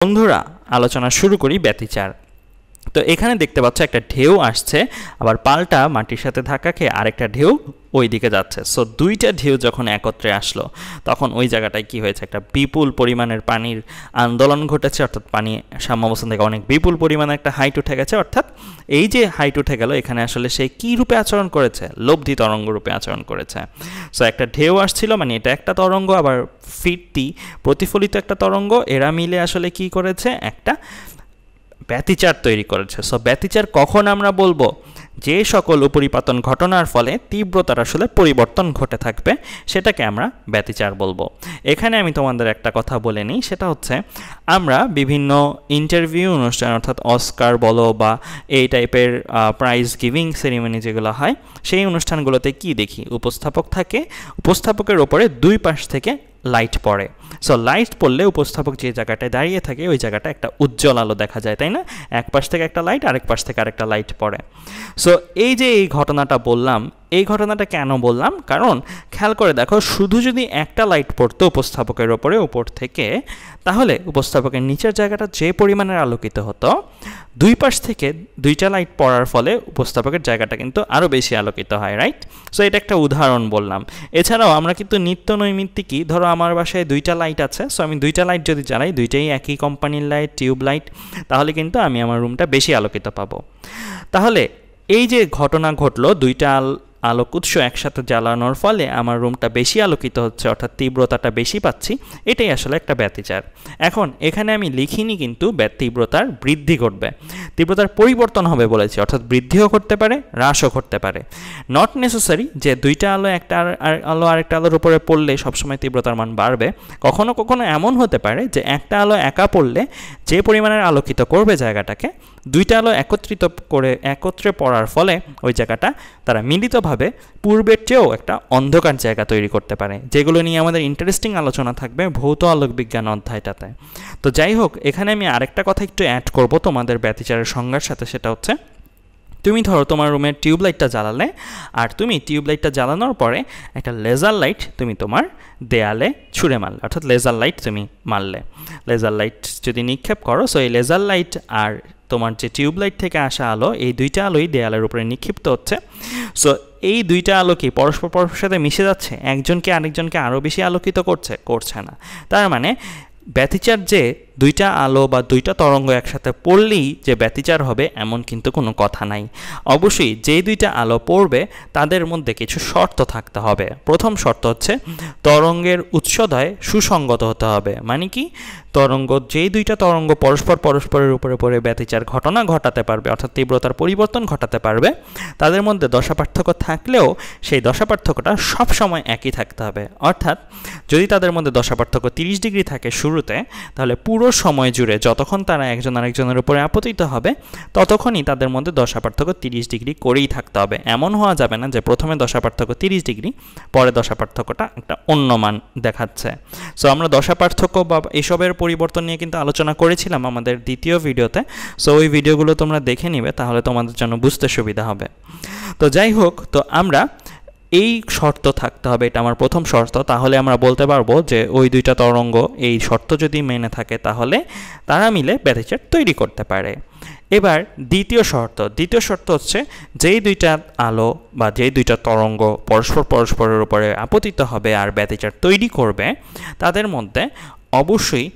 বন্ধুরা আলোচনা শুরু করি ব্যতিচার। তো এখানে দেখতে পাচ্ছ একটা ঢেউ আসছে, আবার পাল্টা মাটির সাথে ধাক্কা খেয়ে আরেকটা ঢেউ ওই দিকে যাচ্ছে। সো দুইটা ঢেউ যখন একত্রে আসলো তখন ওই জায়গাটায় কি হয়েছে, একটা বিপুল পরিমাণের পানির আন্দোলন ঘটেছে, অর্থাৎ পানি সাম্যাবস্থান থেকে অনেক বিপুল পরিমাণে একটা হাইট উঠে গেছে। অর্থাৎ এই যে হাইট উঠে গেল, এখানে আসলে সে কী রূপে আচরণ করেছে, লব্ধি তরঙ্গ রূপে আচরণ করেছে। সো একটা ঢেউ আসছিল, মানে এটা একটা তরঙ্গ, আবার ফিরতি প্রতিফলিত একটা তরঙ্গ, এরা মিলে আসলে কি করেছে, একটা ব্যতিচার তৈরি করেছে। সো ব্যতিচার কখন আমরা বলবো, যে সকল উপরিপাতন ঘটনার ফলে তীব্রতার আসলে পরিবর্তন ঘটে থাকবে, সেটাকে আমরা ব্যতিচার বলবো। এখানে আমি তোমাদের একটা কথা বলে নিই, সেটা হচ্ছে আমরা বিভিন্ন ইন্টারভিউ অনুষ্ঠান, অর্থাৎ অস্কার বলো বা এই টাইপের প্রাইজ গিভিং সেরিমনি যেগুলো হয়, সেই অনুষ্ঠানগুলোতে কি দেখি, উপস্থাপক থাকে, উপস্থাপকের ওপরে দুই পাশ থেকে লাইট পড়ে। সো লাইট পড়লে উপস্থাপক যে জায়গাটায় দাঁড়িয়ে থাকে ওই জায়গাটা একটা উজ্জ্বল আলো দেখা যায়, তাই না? এক পাশ থেকে একটা লাইট, আরেক পাশ থেকে আরেকটা লাইট পড়ে। সো এই যে এই ঘটনাটা বললাম, এই ঘটনাটা কেন বললাম, কারণ খেয়াল করে দেখো, শুধু যদি একটা লাইট পড়তো উপস্থাপকের ওপরে উপর থেকে, তাহলে উপস্থাপকের নিচের জায়গাটা যে পরিমাণের আলোকিত হতো, দুই পাশ থেকে দুইটা লাইট পড়ার ফলে উপস্থাপকের জায়গাটা কিন্তু আরও বেশি আলোকিত হয়, রাইট? সো এটা একটা উদাহরণ বললাম। এছাড়াও আমরা কিন্তু নিত্য নৈমিত্তিকই, ধরো আমার বাসায় দুইটা লাইট আছে, সো আমি দুইটা লাইট যদি জ্বালাই, দুইটাই একই কোম্পানির লাইট, টিউব লাইট, তাহলে কিন্তু আমি আমার রুমটা বেশি আলোকিত পাবো। তাহলে এই যে ঘটনা ঘটলো, দুইটা আলোক উৎস একসাথে জ্বালানোর ফলে আমার রুমটা বেশি আলোকিত হচ্ছে, অর্থাৎ তীব্রতাটা বেশি পাচ্ছি, এটাই আসলে একটা ব্যতিচার। এখন এখানে আমি লিখিনি কিন্তু তীব্রতার বৃদ্ধি ঘটবে, তীব্রতার পরিবর্তন হবে বলেছি, অর্থাৎ বৃদ্ধিও করতে পারে, হ্রাসও করতে পারে। নট নেসেসারি যে দুইটা আলো একটা আলো আরেকটা আলোর উপরে পড়লে সবসময় তীব্রতার মান বাড়বে। কখনো কখনো এমন হতে পারে যে একটা আলো একা পড়লে যে পরিমাণের আলোকিত করবে জায়গাটাকে, দুইটা আলো একত্রে পড়ার ফলে ওই জায়গাটা তারা মিলিতভাবে পূর্বের চেয়েও একটা অন্ধকার জায়গা তৈরি করতে পারে, যেগুলো নিয়ে আমাদের ইন্টারেস্টিং আলোচনা থাকবে ভৌত আলোক বিজ্ঞান অধ্যায়টাতে। তো যাই হোক, এখানে আমি আরেকটা কথা একটু অ্যাড করব তোমাদের ব্যতিচারের সংজ্ঞার সাথে, সেটা হচ্ছে তুমি ধরো তোমার রুমের টিউব লাইটটা জ্বালালে, আর তুমি টিউব লাইটটা জ্বালানোর পরে একটা লেজার লাইট তুমি তোমার দেয়ালে ছুঁড়ে মারলে, অর্থাৎ লেজার লাইট তুমি মারলে। লেজার লাইট যদি নিক্ষেপ করো, সো এই লেজার লাইট আর তোমার যে টিউব লাইট থেকে আসা আলো, এই দুইটা আলোই দেয়ালের উপরে নিক্ষিপ্ত হচ্ছে। সো এই দুইটা আলো কি পরস্পরের সাথে মিশে যাচ্ছে, একজনকে আরেকজনকে আরও বেশি আলোকিত করছে না। তার মানে ব্যতিচার যে দুইটা আলো বা দুইটা তরঙ্গ একসাথে পড়লেই যে ব্যতিচার হবে এমন কিন্তু কোনো কথা নাই। অবশ্যই যে দুইটা আলো পড়বে তাদের মধ্যে কিছু শর্ত থাকতে হবে। প্রথম শর্ত হচ্ছে তরঙ্গের উৎসদয় সুসঙ্গত হতে হবে। মানে কি, যেই দুইটা তরঙ্গ পরস্পরের উপরে পড়ে ব্যতিচার ঘটনা ঘটাতে পারবে, অর্থাৎ তীব্রতার পরিবর্তন ঘটাতে পারবে, তাদের মধ্যে দশা পার্থক্য থাকলেও সেই দশা পার্থক্যটা সবসময় একই থাকতে হবে। অর্থাৎ যদি তাদের মধ্যে দশা পার্থক্য 30 ডিগ্রি থাকে শুরুতে, তাহলে পুরো সময় জুড়ে যতক্ষণ তারা একজন আরেকজনের উপরে আপতিত হবে, ততক্ষণই তাদের মধ্যে দশা পার্থক্য 30 ডিগ্রি করেই থাকতে হবে। এমন হওয়া যাবে না যে প্রথমে দশা পার্থক্য 30 ডিগ্রি, পরে দশা পার্থক্যটা একটা অন্য মান দেখাচ্ছে। সো আমরা দশা পার্থক্য বা এসবের পরিবর্তন নিয়ে কিন্তু আলোচনা করেছিলাম আমাদের দ্বিতীয় ভিডিওতে। সো ওই ভিডিওগুলো তোমরা দেখে নিবে, তাহলে তোমাদের জন্য বুঝতে সুবিধা হবে। তো যাই হোক, তো আমরা এই শর্ত থাকতে হবে, এটা আমার প্রথম শর্ত। তাহলে আমরা বলতে পারবো যে ওই দুইটা তরঙ্গ এই শর্ত যদি মেনে থাকে, তাহলে তারা মিলে ব্যতিচার তৈরি করতে পারে। এবার দ্বিতীয় শর্ত হচ্ছে যেই দুইটা আলো বা যেই দুইটা তরঙ্গ পরস্পরের উপরে আপতিত হবে আর ব্যতিচার তৈরি করবে, তাদের মধ্যে অবশ্যই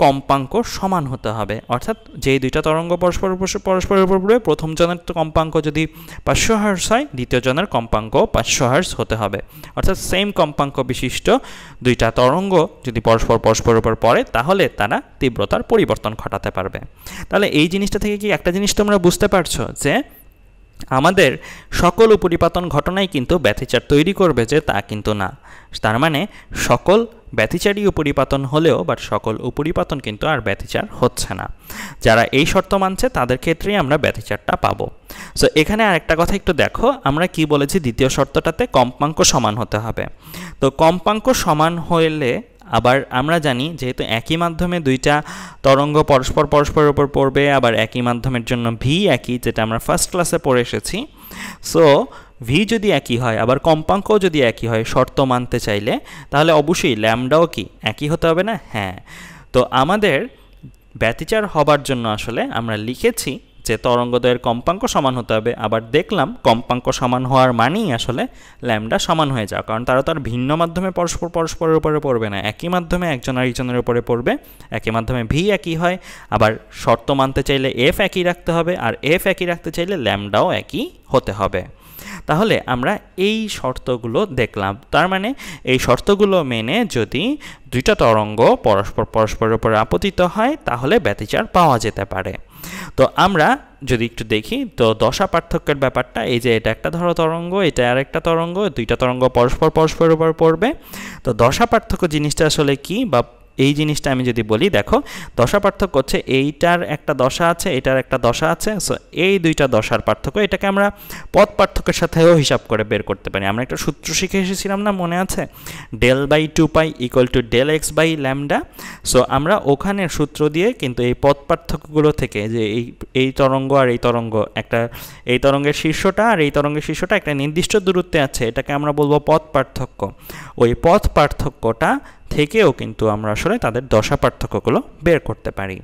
কম্পাঙ্ক সমান হতে হবে। অর্থাৎ যেই দুইটা তরঙ্গ পরস্পরের উপরে, প্রথম জনের কম্পাঙ্ক যদি 500 হার্জ হয়, দ্বিতীয় জনের কম্পাঙ্ক 500 হার্জ হতে হবে। অর্থাৎ সেম কম্পাঙ্ক বিশিষ্ট দুইটা তরঙ্গ যদি পরস্পরের উপর পড়ে, তাহলে তারা তীব্রতার পরিবর্তন ঘটাতে পারবে। তাহলে এই জিনিসটা থেকে কি একটা জিনিস তোমরা বুঝতে পারছো যে আমাদের সকল উপরিপাতন ঘটনাই কিন্তু ব্যতিচার তৈরি করবে, যে তা কিন্তু না। তার মানে সকল ব্যতিচারী উপরিপাতন হলেও বাট সকল উপরিপাতন কিন্তু আর ব্যতিচার হচ্ছে না। যারা এই শর্ত মানছে তাদের ক্ষেত্রেই আমরা ব্যতিচারটা পাবো। সো এখানে আরেকটা কথা একটু দেখো, আমরা কি বলেছি দ্বিতীয় শর্তটাতে কম্পাঙ্ক সমান হতে হবে। তো কম্পাঙ্ক সমান হলে আবার আমরা জানি যেহেতু একই মাধ্যমে দুইটা তরঙ্গ পরস্পরের উপর পড়বে, আবার একই মাধ্যমের জন্য ভি একই, যেটা আমরা ফার্স্ট ক্লাসে পড়ে এসেছি। সো ভি যদি একই হয়, আবার কম্পাঙ্কও যদি একই হয় শর্ত মানতে চাইলে, তাহলে অবশ্যই ল্যামডাও কি একই হতে হবে না? হ্যাঁ। তো আমাদের ব্যতিচার হবার জন্য আসলে আমরা লিখেছি যে তরঙ্গদৈর্ঘ্যের কম্পাঙ্ক সমান হতে হবে, আবার দেখলাম কম্পাঙ্ক সমান হওয়ার মানেই আসলে ল্যামডা সমান হয়ে যাওয়া, কারণ তারা তো আর ভিন্ন মাধ্যমে পরস্পরের উপরে পড়বে না, একই মাধ্যমে একজন আরেকজনের উপরে পড়বে, একই মাধ্যমে ভি একই হয়, আবার শর্ত মানতে চাইলে এফ একই রাখতে হবে, আর এফ একই রাখতে চাইলে ল্যামডাও একই হতে হবে। তাহলে আমরা এই শর্তগুলো দেখলাম, তার মানে এই শর্তগুলো মেনে যদি দুইটা তরঙ্গ পরস্পরের উপরে আপতিত হয় তাহলে ব্যতিচার পাওয়া যেতে পারে। তো আমরা যদি একটু দেখি তো দশা পার্থক্যের ব্যাপারটা, এই যে এটা একটা ধরো তরঙ্গ, এটা আর একটা তরঙ্গ, দুইটা তরঙ্গ পরস্পরের উপর পড়বে। তো দশা পার্থক্য জিনিসটা আসলে কি, বা এই জিনিসটা আমি যদি বলি, দেখো দশা পার্থক্য হচ্ছে এইটার একটা দশা আছে, এটার একটা দশা আছে, সো এই দুইটা দশার পার্থক্য, এটাকে আমরা পথ পার্থক্যের সাথেও হিসাব করে বের করতে পারি। আমরা একটা সূত্র শিখে এসেছিলাম না, মনে আছে, del/2π = del(x/λ)। সো আমরা ওখানের সূত্র দিয়ে কিন্তু এই পথ পার্থক্যগুলো থেকে যে এই তরঙ্গ আর এই তরঙ্গ, একটা এই তরঙ্গের শীর্ষটা আর এই তরঙ্গের শীর্ষটা একটা নির্দিষ্ট দূরত্বে আছে, এটাকে আমরা বলবো পথ পার্থক্য। ওই পথ পার্থক্যটা থেকেও কিন্তু আমরা আসলে তাদের দশা পার্থক্যগুলো বের করতে পারি।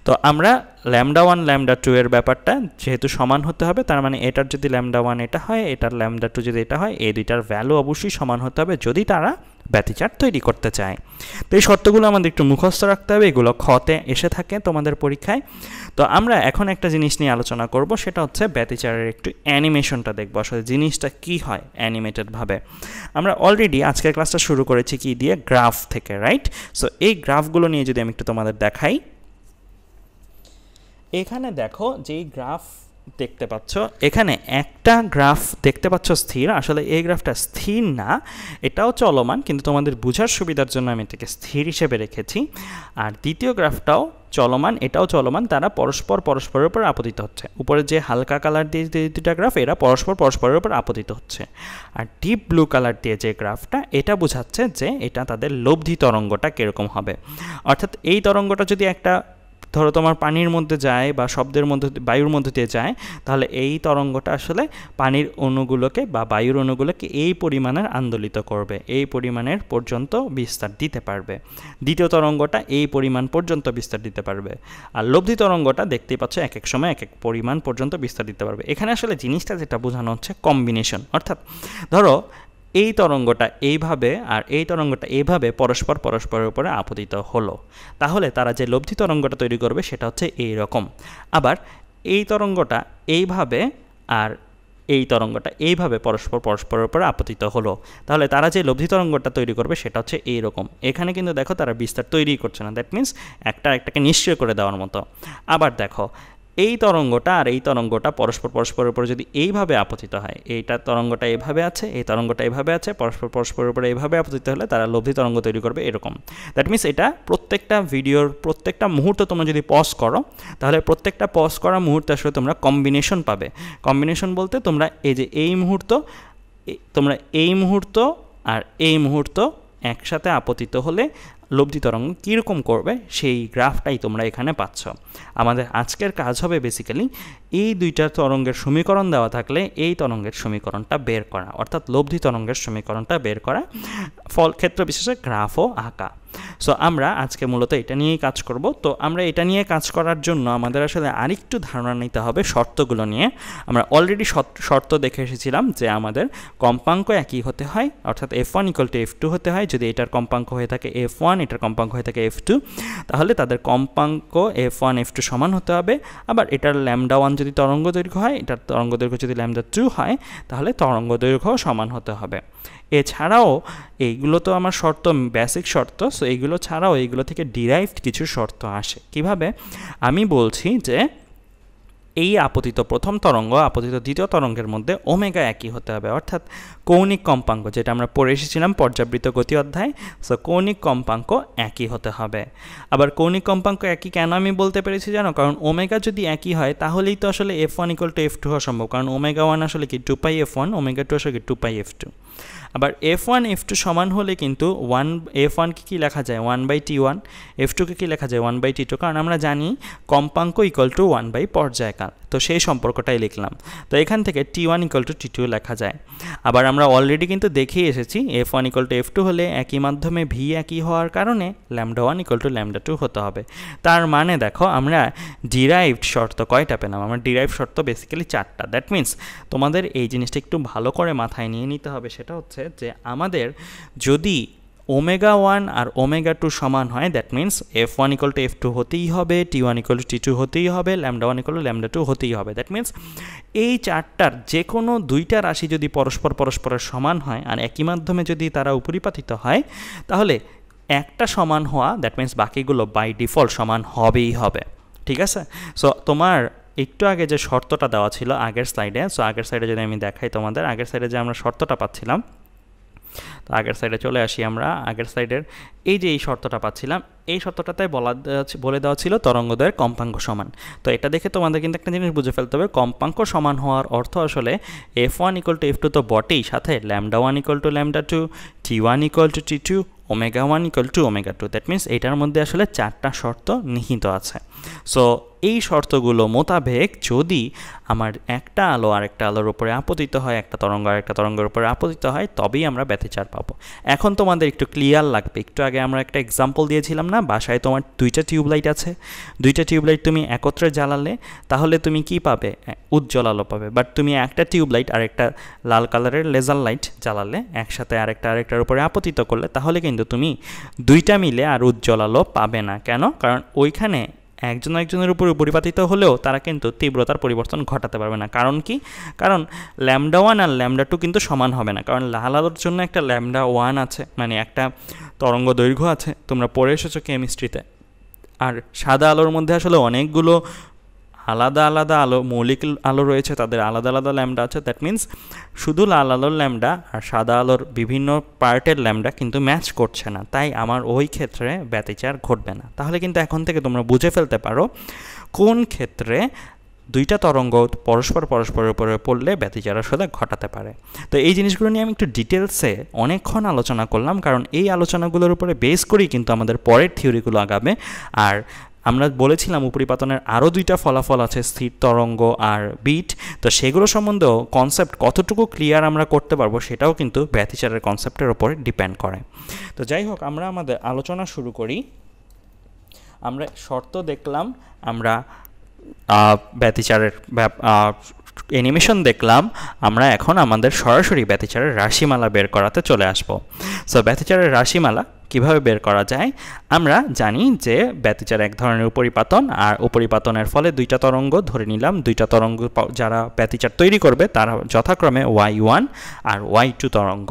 তো আমরা λ1 λ2 এর ব্যাপারটা যেহেতু সমান হতে হবে, তার মানে এটার যদি λ1 এটা হয়, এটার λ2 যদি এটা হয়, এই দুইটার ভ্যালু অবশ্যই সমান হতে হবে যদি তারা ব্যতিচার তৈরি করতে চায়। তো এই শর্তগুলো আমাদের একটু মুখস্থ রাখতে হবে, এগুলো খতে এসে থাকে তোমাদের পরীক্ষায়। তো আমরা এখন একটা জিনিস নিয়ে আলোচনা করব, সেটা হচ্ছে ব্যতিচারের একটু অ্যানিমেশনটা দেখবো, আসলে জিনিসটা কি হয় অ্যানিমেটেডভাবে। আমরা অলরেডি আজকের ক্লাসটা শুরু করেছি কি দিয়ে, গ্রাফ থেকে, রাইট? সো এই গ্রাফগুলো নিয়ে যদি আমি একটু তোমাদের দেখাই, এখানে দেখো যে গ্রাফ দেখতে পাচ্ছ, এখানে একটা গ্রাফ দেখতে পাচ্ছ স্থির, আসলে এই গ্রাফটা স্থির না, এটাও চলমান, কিন্তু তোমাদের বোঝার সুবিধার জন্য আমি এটাকে স্থির হিসেবে রেখেছি। আর দ্বিতীয় গ্রাফটাও চলমান, এটাও চলমান, তারা পরস্পরের উপর আপতিত হচ্ছে। উপরে যে হালকা কালার দিয়ে যে দুটা গ্রাফ, এরা পরস্পরের উপর আপতিত হচ্ছে। আর ডিপ ব্লু কালার দিয়ে যে গ্রাফটা, এটা বোঝাচ্ছে যে এটা তাদের লব্ধি তরঙ্গটা কীরকম হবে। অর্থাৎ এই তরঙ্গটা যদি একটা ধরো তোমার পানির মধ্যে যায় বা শব্দের মধ্যে, বায়ুর মধ্যে দিয়ে যায়, তাহলে এই তরঙ্গটা আসলে পানির অণুগুলোকে বা বায়ুর অণুগুলোকে এই পরিমাণের আন্দোলিত করবে, এই পরিমাণের পর্যন্ত বিস্তার দিতে পারবে। দ্বিতীয় তরঙ্গটা এই পরিমাণ পর্যন্ত বিস্তার দিতে পারবে। আর লব্ধি তরঙ্গটা দেখতেই পাচ্ছ এক এক সময় এক এক পরিমাণ পর্যন্ত বিস্তার দিতে পারবে। এখানে আসলে জিনিসটা যেটা বোঝানো হচ্ছে কম্বিনেশন, অর্থাৎ ধরো এই তরঙ্গটা এইভাবে আর এই তরঙ্গটা এইভাবে পরস্পরের উপরে আপতিত হলো, তাহলে তারা যে লব্ধি তরঙ্গটা তৈরি করবে সেটা হচ্ছে এই রকম। আবার এই তরঙ্গটা এইভাবে আর এই তরঙ্গটা এইভাবে পরস্পরের উপরে আপতিত হলো, তাহলে তারা যে লব্ধি তরঙ্গটা তৈরি করবে সেটা হচ্ছে এই রকম। এখানে কিন্তু দেখো তারা বিস্তার তৈরি করছে না, দ্যাট মিনস একটাকে নিশ্চয় করে দেওয়ার মতো। আবার দেখো এই তরঙ্গটা আর এই তরঙ্গটা পরস্পরের উপরে যদি এইভাবে আপতিত হয়, এইটা তরঙ্গটা এইভাবে আছে, এই তরঙ্গটা এইভাবে আছে, পরস্পরের উপরে এইভাবে আপতিত হলে তারা লব্ধি তরঙ্গ তৈরি করবে এরকম। দ্যাট মিনস এটা প্রত্যেকটা ভিডিওর প্রত্যেকটা মুহূর্ত তোমরা যদি পজ করো, তাহলে প্রত্যেকটা পজ করা মুহূর্তে আসলে তোমরা কম্বিনেশন পাবে। কম্বিনেশন বলতে তোমরা এই যে এই মুহূর্ত, তোমরা এই মুহূর্ত আর এই মুহূর্ত একসাথে আপতিত হলে লব্ধি তরঙ্গ কীরকম করবে সেই গ্রাফটাই তোমরা এখানে পাচ্ছ। আমাদের আজকের কাজ হবে বেসিক্যালি এই দুইটা তরঙ্গের সমীকরণ দেওয়া থাকলে এই তরঙ্গের সমীকরণটা বের করা, অর্থাৎ লব্ধি তরঙ্গের সমীকরণটা বের করা, ক্ষেত্র বিশেষে গ্রাফও আঁকা। সো আমরা আজকে মূলত এটা নিয়েই কাজ করব। তো আমরা এটা নিয়ে কাজ করার জন্য আমাদের আসলে আরেকটু ধারণা নিতে হবে শর্তগুলো নিয়ে। আমরা অলরেডি শর্ত দেখে এসেছিলাম যে আমাদের কম্পাঙ্ক একই হতে হয়, অর্থাৎ f1 = f2 হতে হয়। যদি এটার কম্পাঙ্ক হয়ে থাকে f1, এটার কম্পাঙ্ক হয়ে থাকে f2, তাহলে তাদের কম্পাঙ্ক f1 f2 সমান হতে হবে। আবার এটার λ1 যদি তরঙ্গ দৈর্ঘ্য হয়, এটার তরঙ্গ দৈর্ঘ্য যদি λ2 হয়, তাহলে তরঙ্গ দৈর্ঘ্য সমান হতে হবে। এছাড়াও এইগুলো তো আমার শর্ত, বেসিক শর্ত। সো এইগুলো ছাড়াও এইগুলো থেকে ডিরাইভড কিছু শর্ত আসে। কিভাবে? আমি বলছি যে এই আপতিত প্রথম তরঙ্গ আপতিত দ্বিতীয় তরঙ্গের মধ্যে ওমেগা একই হতে হবে, অর্থাৎ কৌণিক কম্পাঙ্ক, যেটা আমরা পড়ে এসেছিলাম পর্যাবৃত্ত গতি অধ্যায়। সো কৌণিক কম্পাঙ্ক একই হতে হবে। আবার কৌণিক কম্পাঙ্ক একই কেন আমি বলতে পেরেছি জানো? কারণ ওমেগা যদি একই হয় তাহলেই তো আসলে f1 = f2 হওয়া সম্ভব, কারণ ওমেগা 1 আসলে কি 2πf1, ওমেগা 2 আসলে কি 2πf2। আবার f1 f2 সমান হলে কিন্তু f1কে কি লেখা যায় 1/t1, f2কে কি লেখা যায় 1/t2, কারণ আমরা জানি কম্পাঙ্ক = 1/পর্যায়কাল। তো সেই সম্পর্কটাই লিখলাম। তো এখান থেকে T1 = T2 লেখা যায়। আবার আমরা অলরেডি কিন্তু দেখেই এসেছি F1 = F2 হলে একই মাধ্যমে V একই হওয়ার কারণে λ1 = λ2 হতে হবে। তার মানে দেখো আমরা ডিরাইভড শর্ত কয়টা পেলাম? আমরা ডিরাইভড শর্ত বেসিক্যালি 4টা। দ্যাট মিনস তোমাদের এই জিনিসটা একটু ভালো করে মাথায় নিয়ে নিতে হবে। সেটা হচ্ছে যে আমাদের যদি ω1 আর ω2 সমান হয়, দ্যাট মিনস F1 = F2 হতেই হবে, T1 = T2 হতেই হবে, λ1 = λ2 হতেই হবে। দ্যাট মিনস এই চারটার যে কোনো দুইটা রাশি যদি পরস্পরের সমান হয় আর একই মাধ্যমে যদি তারা উপরিপাতিত হয়, তাহলে একটা সমান হওয়া, দ্যাট মিনস বাকিগুলো বাই ডিফল্ট সমান হবেই হবে। ঠিক আছে? সো তোমার একটু আগে যে শর্তটা দেওয়া ছিল আগের স্লাইডে, সো আগের সাইডে যদি আমি দেখাই তোমাদের, আগের সাইডে যে আমরা শর্তটা পাচ্ছিলাম, তো আগের সাইডে চলে আসি আমরা। আগের সাইডের এই যে এই শর্তটা পাচ্ছিলাম, এই শর্তটাতে বলে দেওয়া ছিল তরঙ্গদয়ের কম্পাঙ্ক সমান। তো এটা দেখে তোমাদের কিন্তু একটা জিনিস বুঝে ফেলতে হবে, কম্পাঙ্ক সমান হওয়ার অর্থ আসলে F1 = F2 তো বটেই, সাথে λ1 = λ2, T1 = T2, ω1 = ω2। দ্যাট মিনস এটার মধ্যে আসলে 4টা শর্ত নিহিত আছে। সো এই শর্তগুলো মোতাবেক যদি আমার একটা আলো আরেকটা আলোর উপরে আপতিত হয়, একটা তরঙ্গ আরেকটা তরঙ্গের উপরে আপতিত হয়, তবেই আমরা ব্যতিচার পাবো। এখন তোমাদের একটু ক্লিয়ার লাগবে। একটু আগে আমরা একটা এক্সাম্পল দিয়েছিলাম না, বাসায় তোমার 2টা টিউবলাইট আছে, 2টা টিউবলাইট তুমি একত্রে জ্বালালে তাহলে তুমি কি পাবে? উজ্জ্বল আলো পাবে। বাট তুমি একটা টিউবলাইট আর একটা লাল কালারের লেজার লাইট জ্বালালে, একসাথে আরেকটার উপরে আপতিত করলে, তাহলে কিন্তু তুমি 2টা মিলে আর উজ্জ্বল আলো পাবে না। কেন? কারণ ওইখানে একজনের উপর পরিপাতিত হলেও তারা কিন্তু তীব্রতার পরিবর্তন ঘটাতে পারবে না। কারণ কি? কারণ λ1 আর λ2 কিন্তু সমান হবে না। কারণ লাল আলোর জন্য একটা λ1 আছে, মানে একটা তরঙ্গ দৈর্ঘ্য আছে, তোমরা পড়ে এসেছো কেমিস্ট্রিতে। আর সাদা আলোর মধ্যে আসলে অনেকগুলো আলাদা আলাদা আলো, মৌলিক আলো রয়েছে, তাদের আলাদা আলাদা ল্যামডা আছে। দ্যাট মিনস শুধু লাল আলোর ল্যামডা আর সাদা আলোর বিভিন্ন পার্টের ল্যামডা কিন্তু ম্যাচ করছে না, তাই আমার ওই ক্ষেত্রে ব্যতিচার ঘটবে না। তাহলে কিন্তু এখন থেকে তোমরা বুঝে ফেলতে পারো কোন ক্ষেত্রে 2টা তরঙ্গ পরস্পরের উপরে পড়লে ব্যতিচার আসলে ঘটাতে পারে। তো এই জিনিসগুলো নিয়ে আমি একটু ডিটেলসে অনেকক্ষণ আলোচনা করলাম, কারণ এই আলোচনাগুলোর উপরে বেস করেই কিন্তু আমাদের পরের থিওরিগুলো আগাবে। আর আমরা বলেছিলাম উপরিপাতনের আরও 2টা ফলাফল আছে, স্থির তরঙ্গ আর বিট। তো সেগুলো সম্বন্ধেও কনসেপ্ট কতটুকু ক্লিয়ার আমরা করতে পারবো সেটাও কিন্তু ব্যতিচারের কনসেপ্টের উপরে ডিপেন্ড করে। তো যাই হোক, আমরা আমাদের আলোচনা শুরু করি। আমরা শর্ত দেখলাম, আমরা ব্যতিচারের অ্যানিমেশন দেখলাম, আমরা এখন আমাদের সরাসরি ব্যতিচারের রাশিমালা বের করাতে চলে আসব। সো ব্যতিচারের রাশিমালা কিভাবে বের করা যায়? আমরা জানি যে ব্যতিচার এক ধরনের উপরিপাতন, আর উপরিপাতনের ফলে 2টা তরঙ্গ ধরে নিলাম, 2টা তরঙ্গ যারা ব্যতিচার তৈরি করবে তারা যথাক্রমে Y1 আর Y2 তরঙ্গ।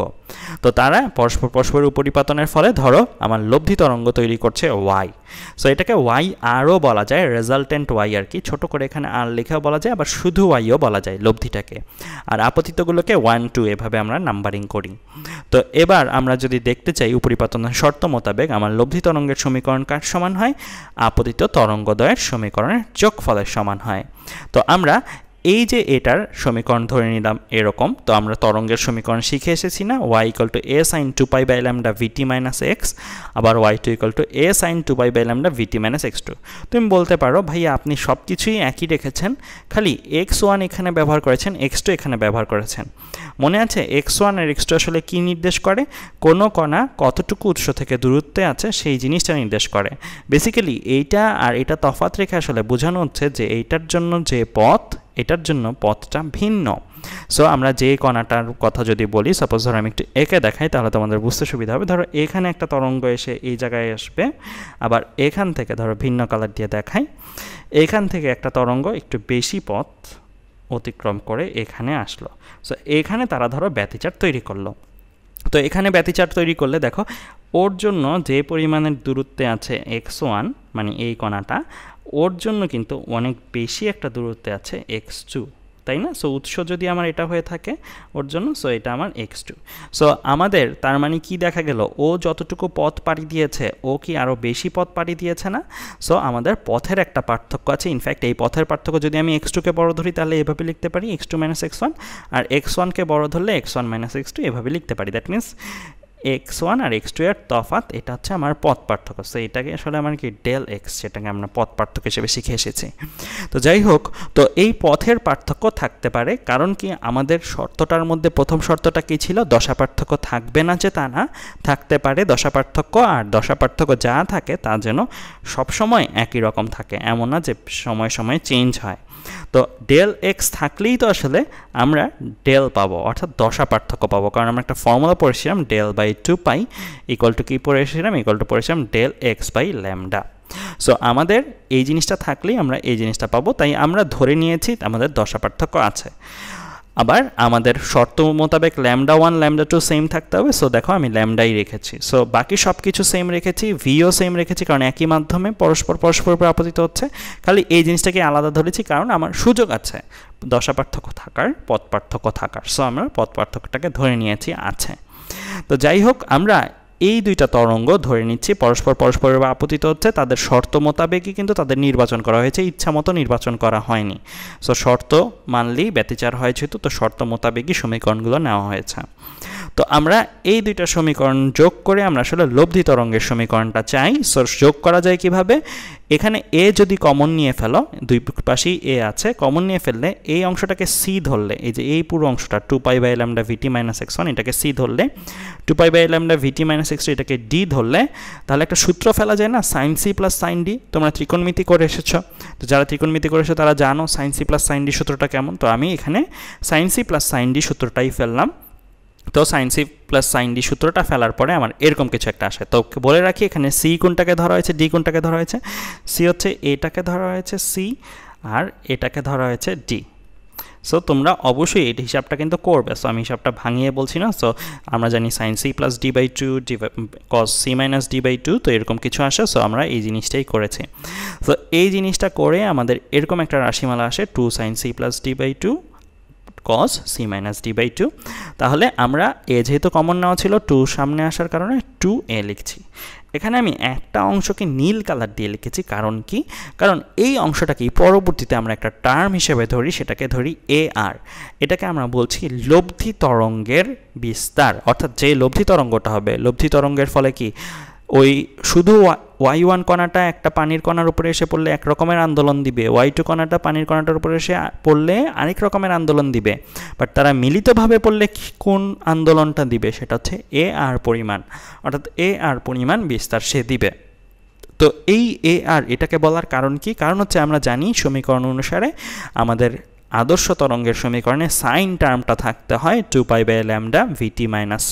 তো তারা পরস্পর উপরিপাতনের ফলে ধরো আমার লব্ধি তরঙ্গ তৈরি করছে Y। সো এটাকে Y আরও বলা যায়, রেজাল্টেন্ট Y আর কি, ছোট করে এখানে আর লেখাও বলা যায়, আবার শুধু Yও বলা যায় লব্ধিটাকে। আর আপতিতগুলোকে 1, 2 এভাবে আমরা নাম্বারিং করি। তো এবার আমরা যদি দেখতে চাই উপরিপাতনের শর্ত মোতাবেক আমার লব্ধি তরঙ্গের সমীকরণ কার সমান হয়? আপতিত তরঙ্গদ্বয়ের সমীকরণের যোগফলের সমান হয়। তো আমরা এই যে এটার সমীকরণ ধরে নিলাম এরকম। তো আমরা তরঙ্গের সমীকরণ শিখে এসেছি না, y = a sin 2π/λ vt - x, আবার y2 = a sin 2π/λ vt - x2। তুমি বলতে পারো ভাইয়া আপনি সব কিছুই একই রেখেছেন, খালি x1 এখানে ব্যবহার করেছেন, x2 এখানে ব্যবহার করেছেন। মনে আছে x1 আর x2 আসলে কি নির্দেশ করে? কোনো কণা কতটুকু উৎস থেকে দূরত্বে আছে সেই জিনিসটা নির্দেশ করে। বেসিক্যালি এইটা আর এটা তফাৎ রেখে আসলে বোঝানো হচ্ছে যে এইটার জন্য যে পথ, এটার জন্য পথটা ভিন্ন। সো আমরা যে কণাটার কথা যদি বলি, সাপোজ ধরো আমি একটু এঁকে দেখাই তাহলে তোমাদের বুঝতে সুবিধা হবে। ধরো এখানে একটা তরঙ্গ এসে এই জায়গায় আসবে, আবার এখান থেকে ধরো ভিন্ন কালার দিয়ে দেখাই, এখান থেকে একটা তরঙ্গ একটু বেশি পথ অতিক্রম করে এখানে আসলো। সো এখানে তারা ধরো ব্যতিচার তৈরি করলো। তো এখানে ব্যতিচার তৈরি করলে দেখো ওর জন্য যে পরিমাণের দূরত্বে আছে x1, মানে এই কণাটা, ওর জন্য কিন্তু অনেক বেশি একটা দূরত্বে আছে x2, তাই না? সো উৎস যদি আমার এটা হয়ে থাকে ওর জন্য, সো এটা আমার x2। সো আমাদের তার মানে কি দেখা গেল, ও যতটুকু পথ পাড়ি দিয়েছে ও কি আরও বেশি পথ পাড়ি দিয়েছে না? সো আমাদের পথের একটা পার্থক্য আছে। ইনফ্যাক্ট এই পথের পার্থক্য যদি আমি x2কে বড় ধরি তাহলে এভাবে লিখতে পারি x2 - x1, আর x1কে বড় ধরলে x1 - x2 এভাবে লিখতে পারি। That means x1 R x2 এর তফাৎ, এটা হচ্ছে আমার পথ পার্থক্য। সো এটাকে আসলে আমার কি ডেল এক্স, সেটাকে আমরা পথ পার্থক্য হিসেবে শিখে এসেছি। তো যাই হোক, তো এই পথের পার্থক্য থাকতে পারে, কারণ কি আমাদের শর্তটার মধ্যে প্রথম শর্তটা কি ছিল, দশা পার্থক্য থাকবে না যে তা না, থাকতে পারে দশা পার্থক্য, আর দশা পার্থক্য যা থাকে তা যেন সবসময় একই রকম থাকে, এমন না যে সময় সময় চেঞ্জ হয়। তো ডেল এক্স থাকলেই তো আসলে আমরা ডেল পাবো, অর্থাৎ দশা পার্থক্য পাবো, কারণ আমরা একটা ফর্মুলা পড়েছিলাম del by 2 pi equal to কি পড়েছিলাম, ইকুয়াল টু পড়েছিলাম del x by lambda. So আমাদের এই জিনিসটা থাকলেই আমরা এই জিনিসটা পাবো, তাই আমরা ধরে নিয়েছি আমাদের দশা পার্থক্য আছে। আবার আমাদের শর্ত মোতাবেক ল্যামডা 1 ল্যামডা 2 সেম থাকতে হবে। সো দেখো আমি ল্যামডাই রেখেছি, সো বাকি সব কিছু সেম রেখেছি, ভিও সেম রেখেছি, কারণ একই মাধ্যমে পরস্পর উপর আপতিত হচ্ছে। খালি এই জিনিসটাকে আলাদা ধরেছি কারণ আমার সুযোগ আছে দশা পার্থক্য থাকার, পথ পার্থক্য থাকার। সো আমরা পথ পার্থক্যটাকে ধরে নিয়েছি আছে। তো যাই হোক, আমরা এই দুইটা তরঙ্গ ধরে নিচ্ছি পরস্পর আপতিত হচ্ছে, তাদের শর্ত মোতাবেকই কিন্তু তাদের নির্বাচন করা হয়েছে, ইচ্ছা মতো নির্বাচন করা হয়নি। সো শর্ত মানলেই ব্যতিচার হয় যেহেতু, তো শর্ত মোতাবেকই সমীকরণগুলো নেওয়া হয়েছে। তো আমরা এই দুইটা সমীকরণ যোগ করে আমরা আসলে লব্ধি তরঙ্গের সমীকরণটা চাই। সো যোগ করা যায় কিভাবে, এখানে এ যদি কমন নিয়ে ফেলো, দুই পাশেই এ আছে, কমন নিয়ে ফেললে এই অংশটাকে সি ধরলে, এই যে এই পুরো অংশটা 2 পাই ল্যামডা ভিটি মাইনাস x1 এটাকে সি ধরলে, 2 পাই ল্যামডা ভিটি মাইনাস x2 এটাকে ডি ধরলে, তাহলে একটা সূত্র ফেলা যায় না, sine C plus sine D. তোমরা ত্রিকোণমিতি করে এসেছো, তো যারা ত্রিকোণমিতি করে এসেছো তারা জানো sine C plus sine D সূত্রটা কেমন। তো আমি এখানে sine C plus sine D সূত্রটাই ফেললাম। তো sine C plus sine D সূত্রটা ফেলার পরে আমার এরকম কিছু একটা আসে। তো বলে রাখি, এখানে সি কোনটাকে ধরা হয়েছে, ডি কোনটাকে ধরা হয়েছে। সি হচ্ছে এটাকে ধরা হয়েছে সি, আর এটাকে ধরা হয়েছে ডি। সো তোমরা অবশ্যই এই হিসাবটা কিন্তু করবে। সো আমি হিসাবটা ভাঙিয়ে বলছি না। সো আমরা জানি sine C plus D by 2 cos C minus D by 2, তো এরকম কিছু আসে। সো আমরা এই জিনিসটাই করেছি। সো এই জিনিসটা করে আমাদের এরকম একটা রাশিমালা আসে 2 sine C plus D by 2 cos c minus d by 2। তাহলে আমরা a যেহেতু কমন নেওয়া ছিল 2 সামনে আসার কারণে 2a লিখছি। এখানে আমি একটা অংশকে নীল কালার দিয়ে লিখেছি, কারণ কি, কারণ এই অংশটাকে পরবর্তীতে আমরা একটা টার্ম হিসেবে ধরি, সেটাকে ধরি ar। এটাকে আমরা বলছি লব্ধি তরঙ্গের বিস্তার, অর্থাৎ যে লব্ধি তরঙ্গটা হবে, লব্ধি তরঙ্গের ফলে কি ওই শুধু y1 কণাটা একটা পানির কণার উপরে এসে পড়লে এক রকমের আন্দোলন দিবে, y2 কণাটা পানির কণাটার উপরে এসে পড়লে আরেক রকমের আন্দোলন দিবে, বাট তারা মিলিতভাবে পড়লে কোন আন্দোলনটা দিবে সেটা হচ্ছে ar পরিমাণ, অর্থাৎ ar পরিমাণ বিস্তার সে দিবে। তো এই ar এটাকে বলার কারণ কি, কারণ হচ্ছে আমরা জানি সমীকরণ অনুসারে আমাদের আদর্শ তরঙ্গের সমীকরণে সাইন টার্মটা থাকতে হয় 2 pi by lambda VT minus